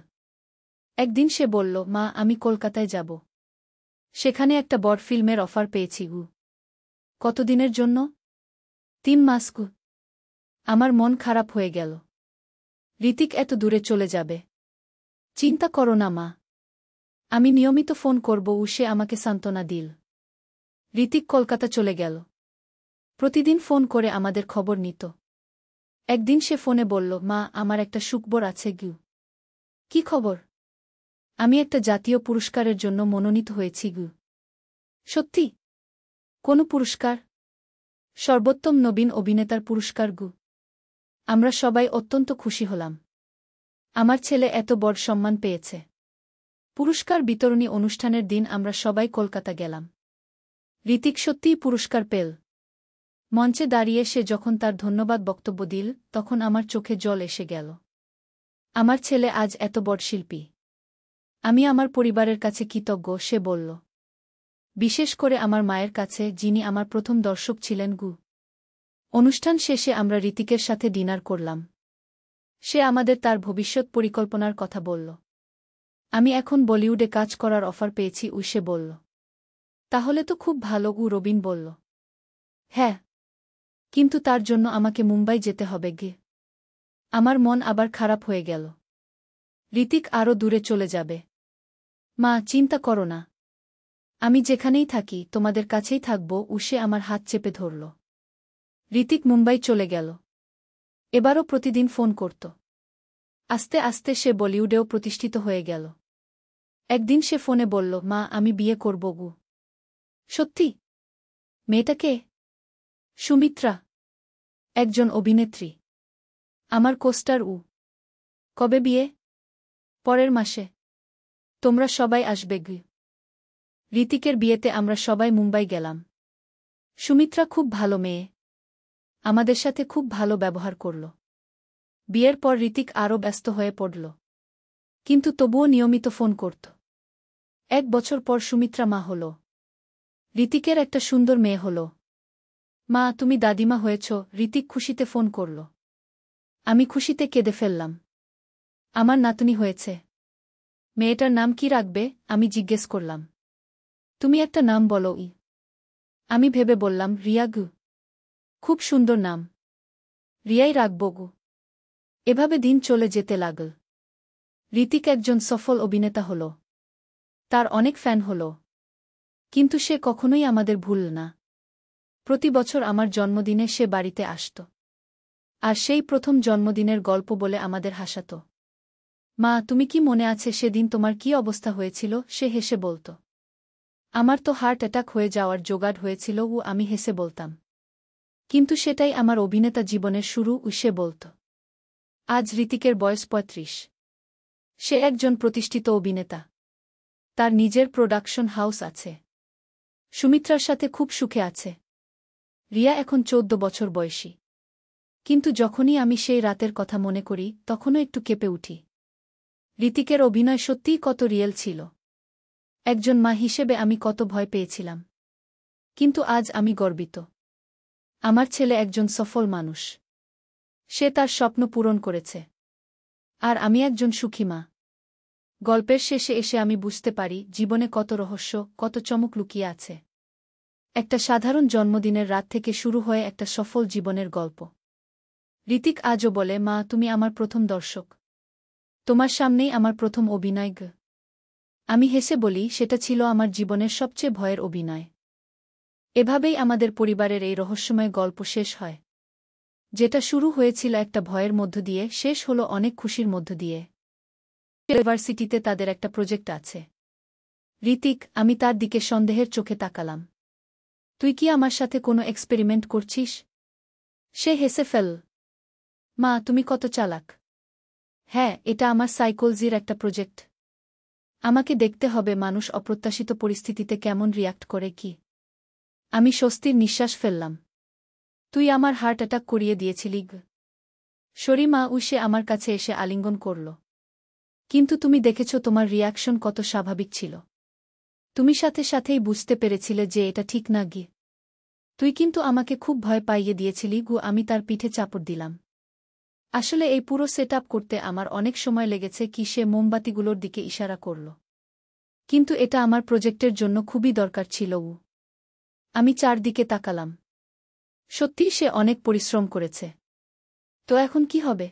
একদিন সে বলল, মা, আমি কলকাতায় যাব। সেখানে একটা বড় ফিল্মের অফার পেয়েছি গু। কতদিনের জন্য? 3 মাস গু। আমার মন খারাপ হয়ে গেল। ঋতিক এত দূরে চলে যাবে। চিন্তা করো না মা, আমি নিয়মিত ফোন করব। সে আমাকে সান্ত্বনা দিল। ঋতিক কলকাতা চলে গেল। প্রতিদিন ফোন করে আমাদের খবর নিত। একদিন সে ফোনে বলল, মা, আমার একটা সুখবর আছে গু। কি খবর? আমি একটা জাতীয় পুরস্কারের জন্য মনোনীত হয়েছি গু। সত্যি? কোন পুরস্কার? সর্বোত্তম নবীন অভিনেতার পুরস্কার গু। আমরা সবাই অত্যন্ত খুশি হলাম। আমার ছেলে এত বড় সম্মান পেয়েছে। পুরস্কার বিতরণী অনুষ্ঠানের দিন আমরা সবাই কলকাতা গেলাম। ঋতিক সত্যিই পুরস্কার পেল। মঞ্চে দাঁড়িয়ে সে যখন তার ধন্যবাদ বক্তব্য দিল, তখন আমার চোখে জল এসে গেল। আমার ছেলে আজ এত বড় শিল্পী। আমি আমার পরিবারের কাছে কৃতজ্ঞ, সে বলল। বিশেষ করে আমার মায়ের কাছে, যিনি আমার প্রথম দর্শক ছিলেন গু। অনুষ্ঠান শেষে আমরা ঋতিকের সাথে ডিনার করলাম। সে আমাদের তার ভবিষ্যৎ পরিকল্পনার কথা বলল। আমি এখন বলিউডে কাজ করার অফার পেয়েছি, সে বলল। তাহলে তো খুব ভালো গু, রবিন বলল। হ্যাঁ, কিন্তু তার জন্য আমাকে মুম্বাই যেতে হবে গে। আমার মন আবার খারাপ হয়ে গেল। ঋতিক আরও দূরে চলে যাবে। মা, চিন্তা করো না। আমি যেখানেই থাকি তোমাদের কাছেই থাকব। সে আমার হাত চেপে ধরল। ঋতিক মুম্বাই চলে গেল। এবারও প্রতিদিন ফোন করত। আস্তে আস্তে সে বলিউডেও প্রতিষ্ঠিত হয়ে গেল। একদিন সে ফোনে বলল, মা, আমি বিয়ে করব গু। সত্যি? মেয়েটা কে? সুমিত্রা, একজন অভিনেত্রী। আমার কোস্টার। কবে বিয়ে? পরের মাসে। তোমরা সবাই আসবে গু। ঋতিকের বিয়েতে আমরা সবাই মুম্বাই গেলাম। সুমিত্রা খুব ভালো মেয়ে। আমাদের সাথে খুব ভালো ব্যবহার করল। বিয়ের পর ঋতিক আরও ব্যস্ত হয়ে পড়ল। কিন্তু তবুও নিয়মিত ফোন করত। 1 বছর পর সুমিত্রা মা হল। ঋতিকের একটা সুন্দর মেয়ে হল। মা, তুমি দাদিমা হয়েছ। ঋতিক খুশিতে ফোন করল। আমি খুশিতে কেঁদে ফেললাম। আমার নাতনি হয়েছে। মেয়েটার নাম কি রাখবে? আমি জিজ্ঞেস করলাম। তুমি একটা নাম বলো। আমি ভেবে বললাম, রিয়া গু। খুব সুন্দর নাম। রিয়াই রাখব গু। এভাবে দিন চলে যেতে লাগল। ঋতিক একজন সফল অভিনেতা হল। তার অনেক ফ্যান হল। কিন্তু সে কখনোই আমাদের ভুলল না। প্রতি বছর আমার জন্মদিনে সে বাড়িতে আসত। আর সেই প্রথম জন্মদিনের গল্প বলে আমাদের হাসাত। মা, তুমি কি মনে আছে সেদিন তোমার কি অবস্থা হয়েছিল? সে হেসে বলত। আমার তো হার্ট অ্যাটাক হয়ে যাওয়ার জোগাড় হয়েছিল। আমি হেসে বলতাম। কিন্তু সেটাই আমার অভিনেতা জীবনের শুরু। সে বলত। আজ ঋতিকের বয়স 35। সে একজন প্রতিষ্ঠিত অভিনেতা। তার নিজের প্রোডাকশন হাউস আছে। সুমিত্রার সাথে খুব সুখে আছে। রিয়া এখন 14 বছর বয়সী। কিন্তু যখনই আমি সেই রাতের কথা মনে করি, তখনও একটু কেঁপে উঠি। ঋতিকের অভিনয় সত্যিই কত রিয়েল ছিল। একজন মা হিসেবে আমি কত ভয় পেয়েছিলাম। কিন্তু আজ আমি গর্বিত। আমার ছেলে একজন সফল মানুষ। সে তার স্বপ্ন পূরণ করেছে। আর আমি একজন সুখী মা। গল্পের শেষে এসে আমি বুঝতে পারি জীবনে কত রহস্য, কত চমক লুকিয়ে আছে। একটা সাধারণ জন্মদিনের রাত থেকে শুরু হয়ে একটা সফল জীবনের গল্প। ঋতিক আজও বলে, মা, তুমি আমার প্রথম দর্শক। তোমার সামনেই আমার প্রথম অভিনয় গ। আমি হেসে বলি, সেটা ছিল আমার জীবনের সবচেয়ে ভয়ের অভিনয়। এভাবেই আমাদের পরিবারের এই রহস্যময় গল্প শেষ হয়। যেটা শুরু হয়েছিল একটা ভয়ের মধ্য দিয়ে, শেষ হলো অনেক খুশির মধ্য দিয়ে। ইউনিভার্সিটিতে তাদের একটা প্রজেক্ট আছে। ঋতিক, আমি তার দিকে সন্দেহের চোখে তাকালাম। তুই কি আমার সাথে কোনো এক্সপেরিমেন্ট করছিস? সে হেসে ফেল। মা, তুমি কত চালাক। হ্যাঁ, এটা আমার সাইকোলজির একটা প্রজেক্ট। আমাকে দেখতে হবে মানুষ অপ্রত্যাশিত পরিস্থিতিতে কেমন রিয়্যাক্ট করে কি। আমি স্বস্তির নিঃশ্বাস ফেললাম। তুই আমার হার্ট অ্যাটাক করিয়ে দিয়েছিলি। শরীমা উসে আমার কাছে এসে আলিঙ্গন করল। কিন্তু তুমি দেখেছ তোমার রিয়াকশন কত স্বাভাবিক ছিল। তুমি সাথে সাথেই বুঝতে পেরেছিলে যে এটা ঠিক না গি। তুই কিন্তু আমাকে খুব ভয় পাইয়ে দিয়েছিলি গু। আমি তার পিঠে চাপড় দিলাম। আসলে এই পুরো সেটআপ করতে আমার অনেক সময় লেগেছে কি। সে মোমবাতিগুলোর দিকে ইশারা করল। কিন্তু এটা আমার প্রজেক্টের জন্য খুবই দরকার ছিল। আমি চারদিকে তাকালাম। সত্যিই সে অনেক পরিশ্রম করেছে। তো এখন কি হবে?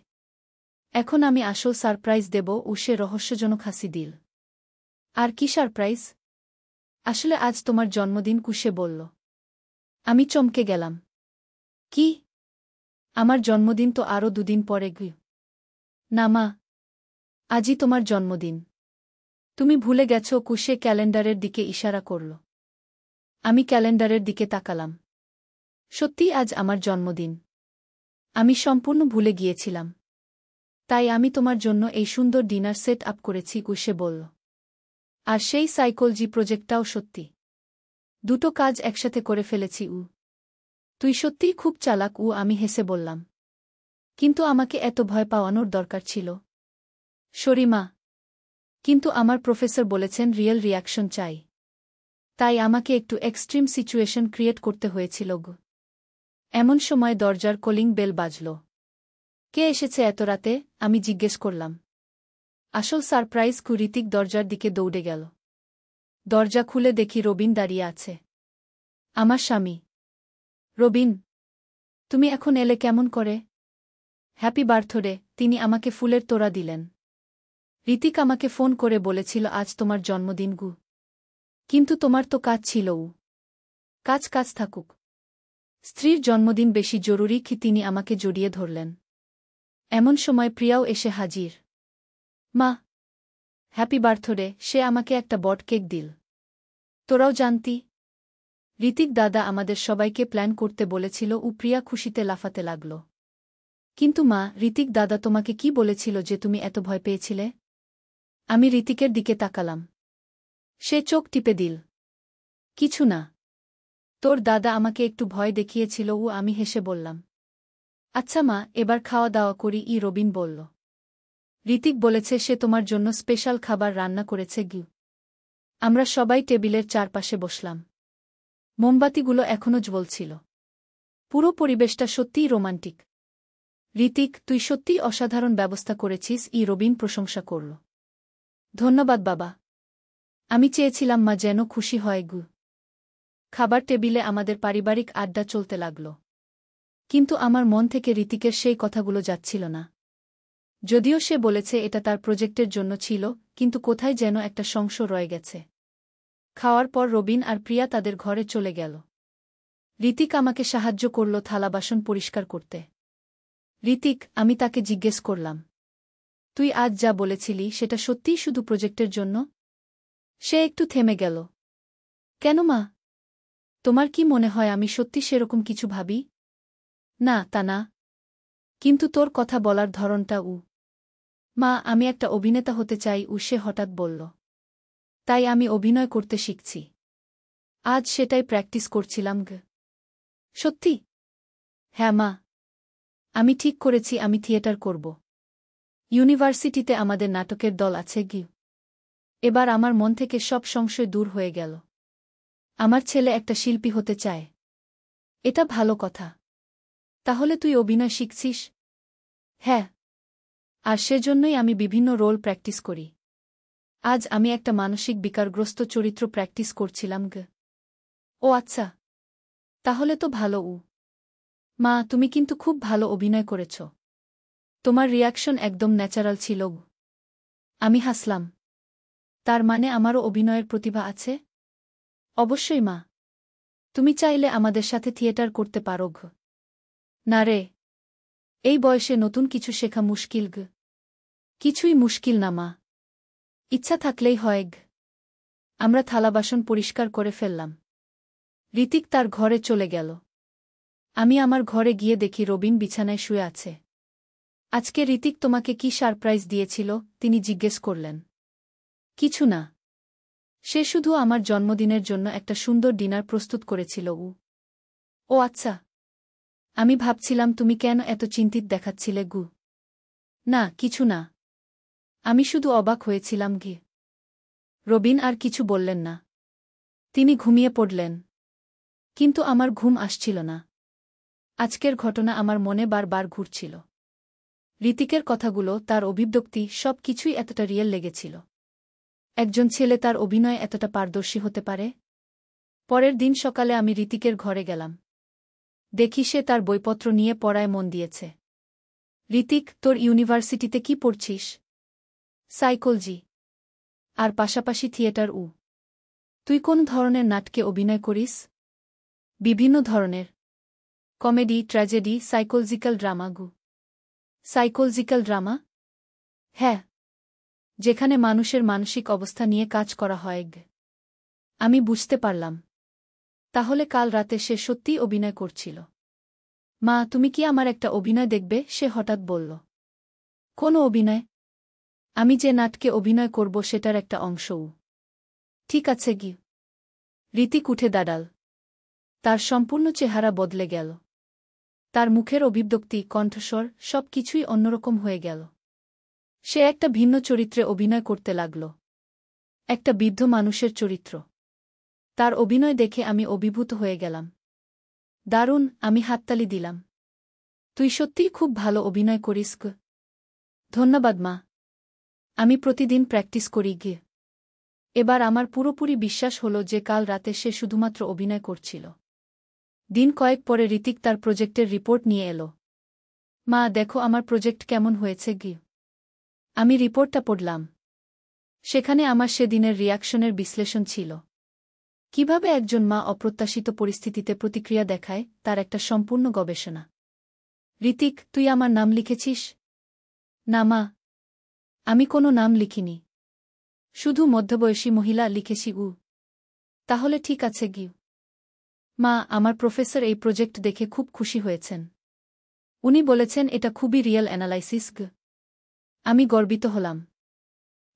এখন আমি আসল সারপ্রাইজ দেব। সে রহস্যজনক হাসি দিল। আর কি সারপ্রাইজ? আসলে আজ তোমার জন্মদিন, কুসে বলল। আমি চমকে গেলাম। কি? আমার জন্মদিন তো আরও দুদিন পরে গি। না মা, আজই তোমার জন্মদিন। তুমি ভুলে গেছ। কুসে ক্যালেন্ডারের দিকে ইশারা করল। আমি ক্যালেন্ডারের দিকে তাকালাম। সত্যিই আজ আমার জন্মদিন। আমি সম্পূর্ণ ভুলে গিয়েছিলাম। তাই আমি তোমার জন্য এই সুন্দর ডিনার সেট আপ করেছি, কুসে বলল। আর সেই সাইকোলজি প্রজেক্টটাও সত্যি। দুটো কাজ একসাথে করে ফেলেছি। তুই সত্যিই খুব চালাক। আমি হেসে বললাম। কিন্তু আমাকে এত ভয় পাওয়ানোর দরকার ছিল? শরীমা, কিন্তু আমার প্রফেসর বলেছেন রিয়েল রিয়াকশন চাই। তাই আমাকে একটু এক্সট্রিম সিচুয়েশন ক্রিয়েট করতে হয়েছিল গো। এমন সময় দরজার কলিং বেল বাজল। কে এসেছে এত রাতে? আমি জিজ্ঞেস করলাম। আসল সারপ্রাইজ কু। ঋতিক দরজার দিকে দৌড়ে গেল। দরজা খুলে দেখি রবিন দাঁড়িয়ে আছে। আমার স্বামী। রবিন, তুমি এখন এলে কেমন করে? Happy birthday. তিনি আমাকে ফুলের তোড়া দিলেন। ঋতিক আমাকে ফোন করে বলেছিল আজ তোমার জন্মদিন গু। কিন্তু তোমার তো কাজ ছিল। কাজ কাজ থাকুক। স্ত্রীর জন্মদিন বেশি জরুরি কি? তিনি আমাকে জড়িয়ে ধরলেন। এমন সময় প্রিয়াও এসে হাজির। মা, হ্যাপি বার্থডে। সে আমাকে একটা বট কেক দিল। তোরাও জানতি? ঋতিক দাদা আমাদের সবাইকে প্ল্যান করতে বলেছিল। প্রিয়া খুশিতে লাফাতে লাগল। কিন্তু মা, ঋতিক দাদা তোমাকে কি বলেছিল যে তুমি এত ভয় পেয়েছিলে? আমি ঋতিকের দিকে তাকালাম। সে চোখ টিপে দিল। কিছু না। তোর দাদা আমাকে একটু ভয় দেখিয়েছিল। আমি হেসে বললাম। আচ্ছা মা, এবার খাওয়া দাওয়া করি। রবিন বলল। ঋতিক বলেছে সে তোমার জন্য স্পেশাল খাবার রান্না করেছে গি। আমরা সবাই টেবিলের চারপাশে বসলাম। মোমবাতিগুলো এখনো জ্বলছিল। পুরো পরিবেশটা সত্যিই রোমান্টিক। ঋতিক, তুই সত্যিই অসাধারণ ব্যবস্থা করেছিস। রবিন প্রশংসা করল। ধন্যবাদ বাবা। আমি চেয়েছিলাম মা যেন খুশি হয় গু। খাবার টেবিলে আমাদের পারিবারিক আড্ডা চলতে লাগল। কিন্তু আমার মন থেকে ঋতিকের সেই কথাগুলো যাচ্ছিল না। যদিও সে বলেছে এটা তার প্রজেক্টের জন্য ছিল, কিন্তু কোথায় যেন একটা সংশয় রয়ে গেছে। খাওয়ার পর রবিন আর প্রিয়া তাদের ঘরে চলে গেল। ঋতিক আমাকে সাহায্য করল থালা বাসন পরিষ্কার করতে। ঋতিক, আমি তাকে জিজ্ঞেস করলাম। তুই আজ যা বলেছিলি সেটা সত্যিই শুধু প্রজেক্টের জন্য? সে একটু থেমে গেল। কেন মা? তোমার কি মনে হয় আমি সত্যি সেরকম কিছু ভাবি? না, তা না। কিন্তু তোর কথা বলার ধরনটা। মা, আমি একটা অভিনেতা হতে চাই। সে হঠাৎ বলল। তাই আমি অভিনয় করতে শিখছি। আজ সেটাই প্র্যাকটিস করছিলাম গ। সত্যি? হ্যাঁ মা। আমি ঠিক করেছি আমি থিয়েটার করব। ইউনিভার্সিটিতে আমাদের নাটকের দল আছে গি। এবার আমার মন থেকে সব সংশয় দূর হয়ে গেল। আমার ছেলে একটা শিল্পী হতে চায়। এটা ভালো কথা। তাহলে তুই অভিনয় শিখছিস? হ্যাঁ। আর সেজন্যই আমি বিভিন্ন রোল প্র্যাকটিস করি। আজ আমি একটা মানসিক বিকারগ্রস্ত চরিত্র প্র্যাকটিস করছিলাম গ। ও আচ্ছা। তাহলে তো ভালো। মা, তুমি কিন্তু খুব ভালো অভিনয় করেছ। তোমার রিয়াকশন একদম ন্যাচারাল ছিল। আমি হাসলাম। তার মানে আমারও অভিনয়ের প্রতিভা আছে? অবশ্যই মা। তুমি চাইলে আমাদের সাথে থিয়েটার করতে পারো গ। না রে। এই বয়সে নতুন কিছু শেখা মুশকিল গ। কিছুই মুশকিল না মা। ইচ্ছা থাকলেই হয় গ। আমরা থালাবাসন পরিষ্কার করে ফেললাম। ঋতিক তার ঘরে চলে গেল। আমি আমার ঘরে গিয়ে দেখি রবিন বিছানায় শুয়ে আছে। আজকে ঋতিক তোমাকে কি সারপ্রাইজ দিয়েছিল? তিনি জিজ্ঞেস করলেন। কিছু না। সে শুধু আমার জন্মদিনের জন্য একটা সুন্দর ডিনার প্রস্তুত করেছিল। ও আচ্ছা। আমি ভাবছিলাম তুমি কেন এত চিন্তিত দেখাচ্ছিলে গু। না, কিছু না। আমি শুধু অবাক হয়েছিলাম গে। রবিন আর কিছু বললেন না। তিনি ঘুমিয়ে পড়লেন। কিন্তু আমার ঘুম আসছিল না। আজকের ঘটনা আমার মনে বারবার ঘুরছিল। ঋতিকের কথাগুলো, তার অভিব্যক্তি, সব কিছুই এতটা রিয়েল লেগেছিল। একজন ছেলে তার অভিনয়ে এতটা পারদর্শী হতে পারে? পরের দিন সকালে আমি ঋতিকের ঘরে গেলাম। দেখি সে তার বইপত্র নিয়ে পড়ায় মন দিয়েছে। ঋতিক, তোর ইউনিভার্সিটিতে কি পড়ছিস? সাইকোলজি। আর পাশাপাশি থিয়েটার। তুই কোন ধরনের নাটকে অভিনয় করিস? বিভিন্ন ধরনের। Comedy, tragedy, psychological drama. Psychological drama? হ্যাঁ। যেখানে মানুষের মানসিক অবস্থা নিয়ে কাজ করা হয়। আমি বুঝতে পারলাম। তাহলে কাল রাতে সে সত্যিই অভিনয় করছিল। মা, তুমি কি আমার একটা অভিনয় দেখবে? সে হঠাৎ বলল। কোন অভিনয়? আমি যে নাটকে অভিনয় করব সেটার একটা অংশও। ঠিক আছে গি। ঋতিক উঠে দাঁড়াল। তার সম্পূর্ণ চেহারা বদলে গেল। তার মুখের অভিব্যক্তি, কণ্ঠস্বর, সব কিছুই অন্যরকম হয়ে গেল। সে একটা ভিন্ন চরিত্রে অভিনয় করতে লাগল। একটা বৃদ্ধ মানুষের চরিত্র। তার অভিনয় দেখে আমি অভিভূত হয়ে গেলাম। দারুণ, আমি হাততালি দিলাম। তুই সত্যিই খুব ভালো অভিনয় করিস গ। ধন্যবাদ মা। আমি প্রতিদিন প্র্যাকটিস করি গে। এবার আমার পুরোপুরি বিশ্বাস হল যে কাল রাতে সে শুধুমাত্র অভিনয় করছিল। দিন কয়েক পরে ঋতিক তার প্রজেক্টের রিপোর্ট নিয়ে এলো। মা, দেখো আমার প্রজেক্ট কেমন হয়েছে গি। আমি রিপোর্টটা পড়লাম। সেখানে আমার সেদিনের রিয়াকশনের বিশ্লেষণ ছিল। কিভাবে একজন মা অপ্রত্যাশিত পরিস্থিতিতে প্রতিক্রিয়া দেখায়, তার একটা সম্পূর্ণ গবেষণা। ঋতিক, তুই আমার নাম লিখেছিস? না মা। আমি কোনো নাম লিখিনি। শুধু মধ্যবয়সী মহিলা লিখেছি। তাহলে ঠিক আছে গি। মা, আমার প্রফেসর এই প্রজেক্ট দেখে খুব খুশি হয়েছেন। উনি বলেছেন এটা খুবই রিয়েল অ্যানালাইসিস গ। আমি গর্বিত হলাম।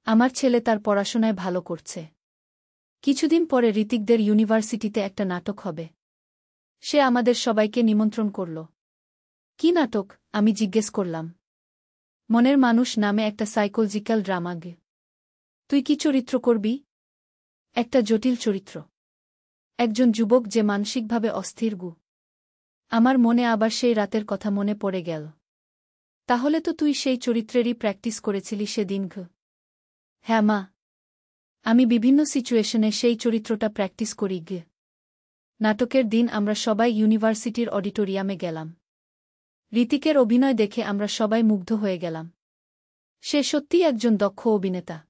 আমার ছেলে তার পড়াশোনায় ভালো করছে। কিছুদিন পরে ঋতিকদের ইউনিভার্সিটিতে একটা নাটক হবে। সে আমাদের সবাইকে নিমন্ত্রণ করল। কি নাটক? আমি জিজ্ঞেস করলাম। মনের মানুষ নামে একটা সাইকোলজিক্যাল ড্রামা গে। তুই কি চরিত্র করবি? একটা জটিল চরিত্র। একজন যুবক যে মানসিকভাবে অস্থির গু। আমার মনে আবার সেই রাতের কথা মনে পড়ে গেল। তাহলে তো তুই সেই চরিত্রেরই প্র্যাকটিস করেছিলি সেদিন ঘ। হ্যাঁ মা। আমি বিভিন্ন সিচুয়েশনে সেই চরিত্রটা প্র্যাকটিস করি গে। নাটকের দিন আমরা সবাই ইউনিভার্সিটির অডিটোরিয়ামে গেলাম। ঋতিকের অভিনয় দেখে আমরা সবাই মুগ্ধ হয়ে গেলাম। সে সত্যিই একজন দক্ষ অভিনেতা।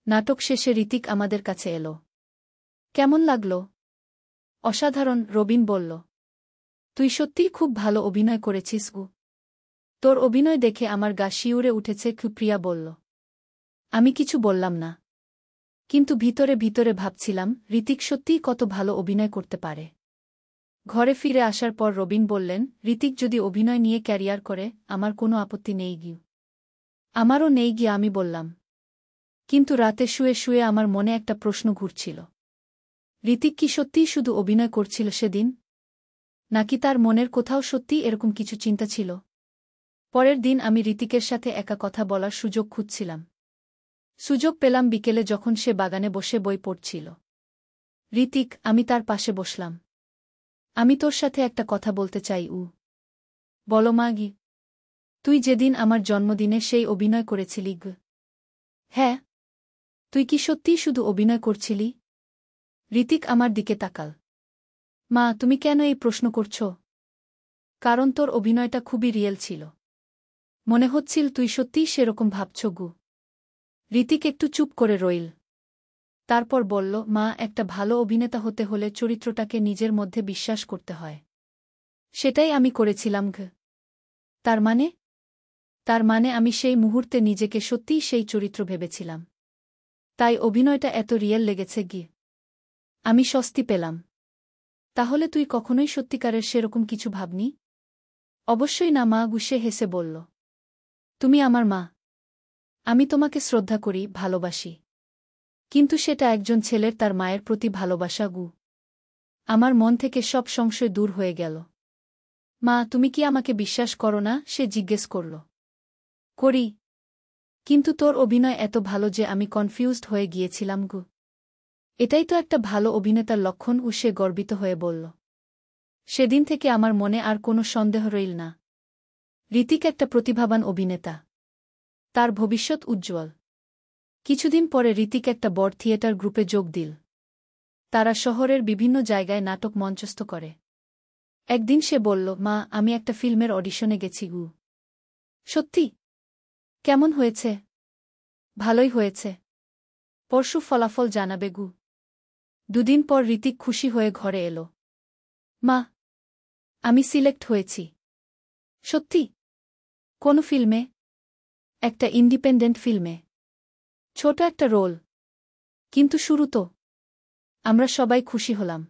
নাটক শেষে ঋতিক আমাদের কাছে এলো। কেমন লাগল? অসাধারণ, রবিন বলল। তুই সত্যিই খুব ভালো অভিনয় করেছিস গু। তোর অভিনয় দেখে আমার গা শিউরে উঠেছে, প্রিয়া বলল। আমি কিছু বললাম না। কিন্তু ভিতরে ভিতরে ভাবছিলাম, ঋতিক সত্যিই কত ভালো অভিনয় করতে পারে। ঘরে ফিরে আসার পর রবিন বললেন, ঋতিক যদি অভিনয় নিয়ে ক্যারিয়ার করে, আমার কোনো আপত্তি নেই গিয়ে। আমারও নেই গিয়ে, আমি বললাম। কিন্তু রাতে শুয়ে শুয়ে আমার মনে একটা প্রশ্ন ঘুরছিল। ঋতিক কি সত্যিই শুধু অভিনয় করছিল সেদিন? নাকি তার মনের কোথাও সত্যিই এরকম কিছু চিন্তা ছিল? পরের দিন আমি ঋতিকের সাথে একা কথা বলার সুযোগ খুঁজছিলাম। সুযোগ পেলাম বিকেলে, যখন সে বাগানে বসে বই পড়ছিল। ঋতিক, আমি তার পাশে বসলাম। আমি তোর সাথে একটা কথা বলতে চাই। বলো মাগি। তুই যেদিন আমার জন্মদিনে সেই অভিনয় করেছিলি গ। হ্যাঁ। তুই কি সত্যিই শুধু অভিনয় করছিলি? ঋতিক আমার দিকে তাকাল। মা, তুমি কেন এই প্রশ্ন করছ? কারণ তোর অভিনয়টা খুবই রিয়েল ছিল। মনে হচ্ছিল তুই সত্যিই সেরকম ভাবছ গু। ঋতিক একটু চুপ করে রইল। তারপর বলল, মা, একটা ভালো অভিনেতা হতে হলে চরিত্রটাকে নিজের মধ্যে বিশ্বাস করতে হয়। সেটাই আমি করেছিলাম ঘ। তার মানে? তার মানে আমি সেই মুহূর্তে নিজেকে সত্যিই সেই চরিত্র ভেবেছিলাম। তাই অভিনয়টা এত রিয়েল লেগেছে আমি স্বস্তি পেলাম। তাহলে তুই কখনোই সত্যিকারের সেরকম কিছু ভাবনি? অবশ্যই না মা, গুসে হেসে বলল। তুমি আমার মা। আমি তোমাকে শ্রদ্ধা করি, ভালোবাসি। কিন্তু সেটা একজন ছেলের তার মায়ের প্রতি ভালোবাসা আমার মন থেকে সব সংশয় দূর হয়ে গেল। মা, তুমি কি আমাকে বিশ্বাস করো না? সে জিজ্ঞেস করল। করি। কিন্তু তোর অভিনয় এত ভালো যে আমি কনফিউজড হয়ে গিয়েছিলাম এটাই তো একটা ভালো অভিনেতার লক্ষণ। সে গর্বিত হয়ে বলল। সেদিন থেকে আমার মনে আর কোনো সন্দেহ রইল না। ঋতিক একটা প্রতিভাবান অভিনেতা। তার ভবিষ্যৎ উজ্জ্বল। কিছুদিন পরে ঋতিক একটা বড় থিয়েটার গ্রুপে যোগ দিল। তারা শহরের বিভিন্ন জায়গায় নাটক মঞ্চস্থ করে। একদিন সে বলল, মা, আমি একটা ফিল্মের অডিশনে গেছি সত্যি? কেমন হয়েছে? ভালোই হয়েছে। পরশু ফলাফল জানাবে দুদিন পর ঋতিক খুশি হয়ে ঘরে এলো। মা, আমি সিলেক্ট হয়েছি। সত্যি? কোন ফিল্মে? একটা ইন্ডিপেন্ডেন্ট ফিল্মে। ছোট একটা রোল। কিন্তু শুরু তো। আমরা সবাই খুশি হলাম।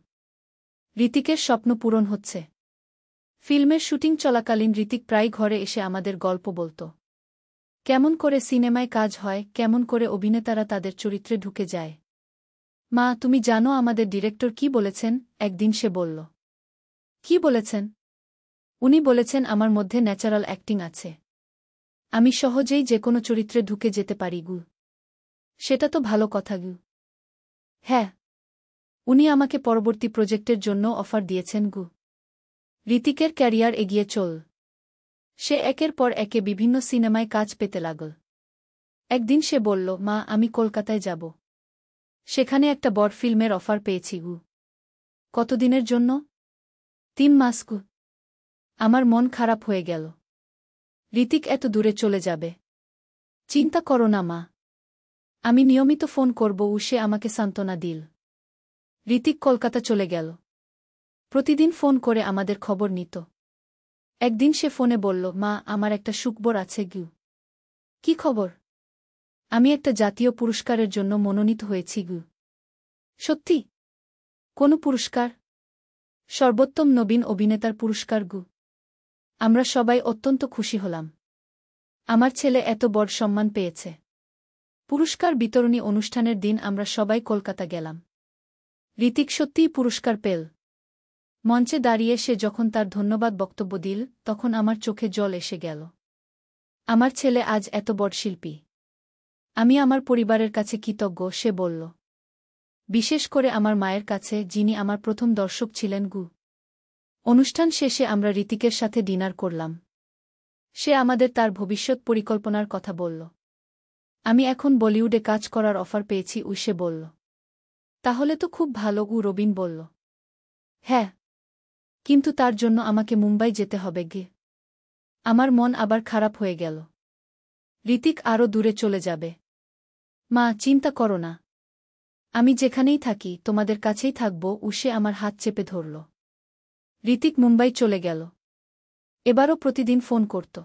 ঋতিকের স্বপ্ন পূরণ হচ্ছে। ফিল্মের শুটিং চলাকালীন ঋতিক প্রায় ঘরে এসে আমাদের গল্প বলত। কেমন করে সিনেমায় কাজ হয়, কেমন করে অভিনেতারা তাদের চরিত্রে ঢুকে যায়। মা, তুমি জানো আমাদের ডিরেক্টর কি বলেছেন? একদিন সে বলল। কি বলেছেন? উনি বলেছেন আমার মধ্যে ন্যাচারাল অ্যাক্টিং আছে। আমি সহজেই যে কোনো চরিত্রে ঢুকে যেতে পারি সেটা তো ভালো কথা হ্যাঁ। উনি আমাকে পরবর্তী প্রজেক্টের জন্য অফার দিয়েছেন ঋতিকের ক্যারিয়ার এগিয়ে চল। সে একের পর একে বিভিন্ন সিনেমায় কাজ পেতে লাগল। একদিন সে বলল, মা, আমি কলকাতায় যাব। সেখানে একটা বড় ফিল্মের অফার পেয়েছি কতদিনের জন্য? 3 মাস আমার মন খারাপ হয়ে গেল। ঋতিক এত দূরে চলে যাবে। চিন্তা করো না মা। আমি নিয়মিত ফোন করব। সে আমাকে সান্ত্বনা দিল। ঋতিক কলকাতা চলে গেল। প্রতিদিন ফোন করে আমাদের খবর নিত। একদিন সে ফোনে বলল, মা, আমার একটা সুখবর আছে কি খবর? আমি একটা জাতীয় পুরস্কারের জন্য মনোনীত হয়েছি সত্যি? কোন পুরস্কার? সর্বোত্তম নবীন অভিনেতার পুরস্কার আমরা সবাই অত্যন্ত খুশি হলাম। আমার ছেলে এত বড় সম্মান পেয়েছে। পুরস্কার বিতরণী অনুষ্ঠানের দিন আমরা সবাই কলকাতা গেলাম। ঋতিক সত্যিই পুরস্কার পেল। মঞ্চে দাঁড়িয়ে সে যখন তার ধন্যবাদ বক্তব্য দিল, তখন আমার চোখে জল এসে গেল। আমার ছেলে আজ এত বড় শিল্পী। আমি আমার পরিবারের কাছে কৃতজ্ঞ, সে বলল। বিশেষ করে আমার মায়ের কাছে, যিনি আমার প্রথম দর্শক ছিলেন অনুষ্ঠান শেষে আমরা ঋতিকের সাথে ডিনার করলাম। সে আমাদের তার ভবিষ্যৎ পরিকল্পনার কথা বলল। আমি এখন বলিউডে কাজ করার অফার পেয়েছি সে বলল। তাহলে তো খুব ভালো রবিন বলল। হ্যাঁ। কিন্তু তার জন্য আমাকে মুম্বাই যেতে হবে আমার মন আবার খারাপ হয়ে গেল। ঋতিক আরও দূরে চলে যাবে। মা, চিন্তা করো না। আমি যেখানেই থাকি তোমাদের কাছেই থাকব। সে আমার হাত চেপে ধরল। ঋতিক মুম্বাই চলে গেল। এবারও প্রতিদিন ফোন করত।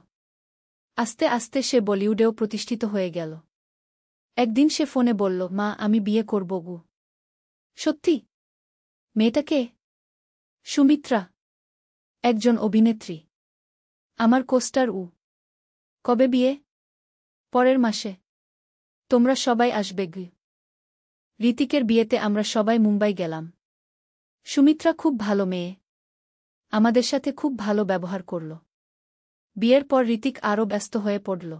আস্তে আস্তে সে বলিউডেও প্রতিষ্ঠিত হয়ে গেল। একদিন সে ফোনে বলল, মা, আমি বিয়ে করব সত্যি? মেয়েটা কে? সুমিত্রা। একজন অভিনেত্রী। আমার কোস্টার কবে বিয়ে? পরের মাসে। তোমরা সবাই আসবে ঋতিকের বিয়েতে আমরা সবাই মুম্বাই গেলাম। সুমিত্রা খুব ভালো মেয়ে। আমাদের সাথে খুব ভালো ব্যবহার করল। বিয়ের পর ঋতিক আরও ব্যস্ত হয়ে পড়ল।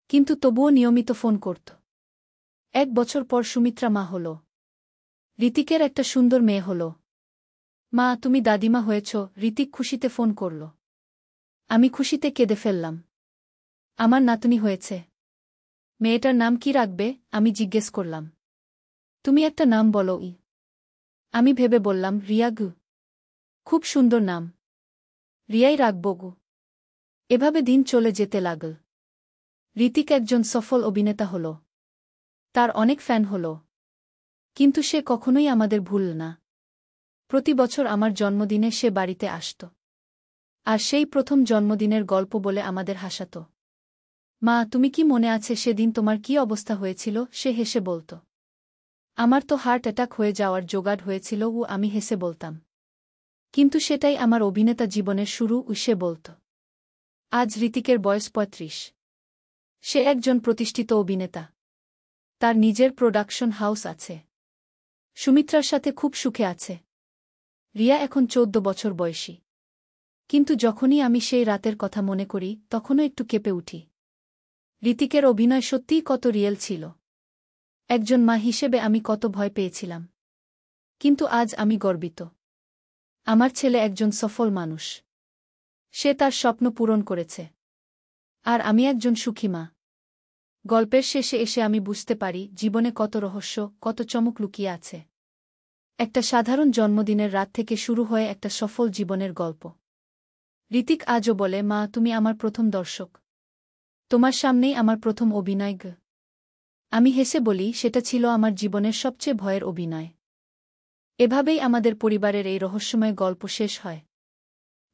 কিন্তু তবুও নিয়মিত ফোন করত। 1 বছর পর সুমিত্রা মা হল। ঋতিকের একটা সুন্দর মেয়ে হল। মা, তুমি দাদিমা হয়েছ। ঋতিক খুশিতে ফোন করল। আমি খুশিতে কেঁদে ফেললাম। আমার নাতনি হয়েছে। মেয়েটার নাম কি রাখবে? আমি জিজ্ঞেস করলাম। তুমি একটা নাম বলো আমি ভেবে বললাম, রিয়া খুব সুন্দর নাম। রিয়াই রাখব এভাবে দিন চলে যেতে লাগল। ঋতিক একজন সফল অভিনেতা হল। তার অনেক ফ্যান হল। কিন্তু সে কখনোই আমাদের ভুলল না। প্রতি বছর আমার জন্মদিনে সে বাড়িতে আসত। আর সেই প্রথম জন্মদিনের গল্প বলে আমাদের হাসাত। মা, তুমি কি মনে আছে সেদিন তোমার কি অবস্থা হয়েছিল? সে হেসে বলত। আমার তো হার্ট অ্যাটাক হয়ে যাওয়ার জোগাড় হয়েছিল ও আমি হেসে বলতাম। কিন্তু সেটাই আমার অভিনেতা জীবনের শুরু, সে বলত। আজ ঋতিকের বয়স ৩৫। সে একজন প্রতিষ্ঠিত অভিনেতা। তার নিজের প্রোডাকশন হাউস আছে। সুমিত্রার সাথে খুব সুখে আছে। রিয়া এখন ১৪ বছর বয়সী। কিন্তু যখনই আমি সেই রাতের কথা মনে করি তখনও একটু কেঁপে উঠি। ঋতিকের অভিনয় সত্যিই কত রিয়েল ছিল। একজন মা হিসেবে আমি কত ভয় পেয়েছিলাম। কিন্তু আজ আমি গর্বিত। আমার ছেলে একজন সফল মানুষ। সে তার স্বপ্ন পূরণ করেছে। আর আমি একজন সুখী মা। গল্পের শেষে এসে আমি বুঝতে পারি জীবনে কত রহস্য, কত চমক লুকিয়ে আছে। একটা সাধারণ জন্মদিনের রাত থেকে শুরু হয়ে একটা সফল জীবনের গল্প। ঋতিক আজও বলে, মা, তুমি আমার প্রথম দর্শক। তোমার সামনেই আমার প্রথম অভিনয়। আমি হেসে বলি, সেটা ছিল আমার জীবনের সবচেয়ে ভয়ের অভিনয়। এভাবেই আমাদের পরিবারের এই রহস্যময় গল্প শেষ হয়।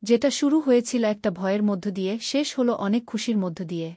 যেটা শুরু হয়েছিল একটা ভয়ের মধ্য দিয়ে শেষ হলো অনেক খুশির মধ্য দিয়ে।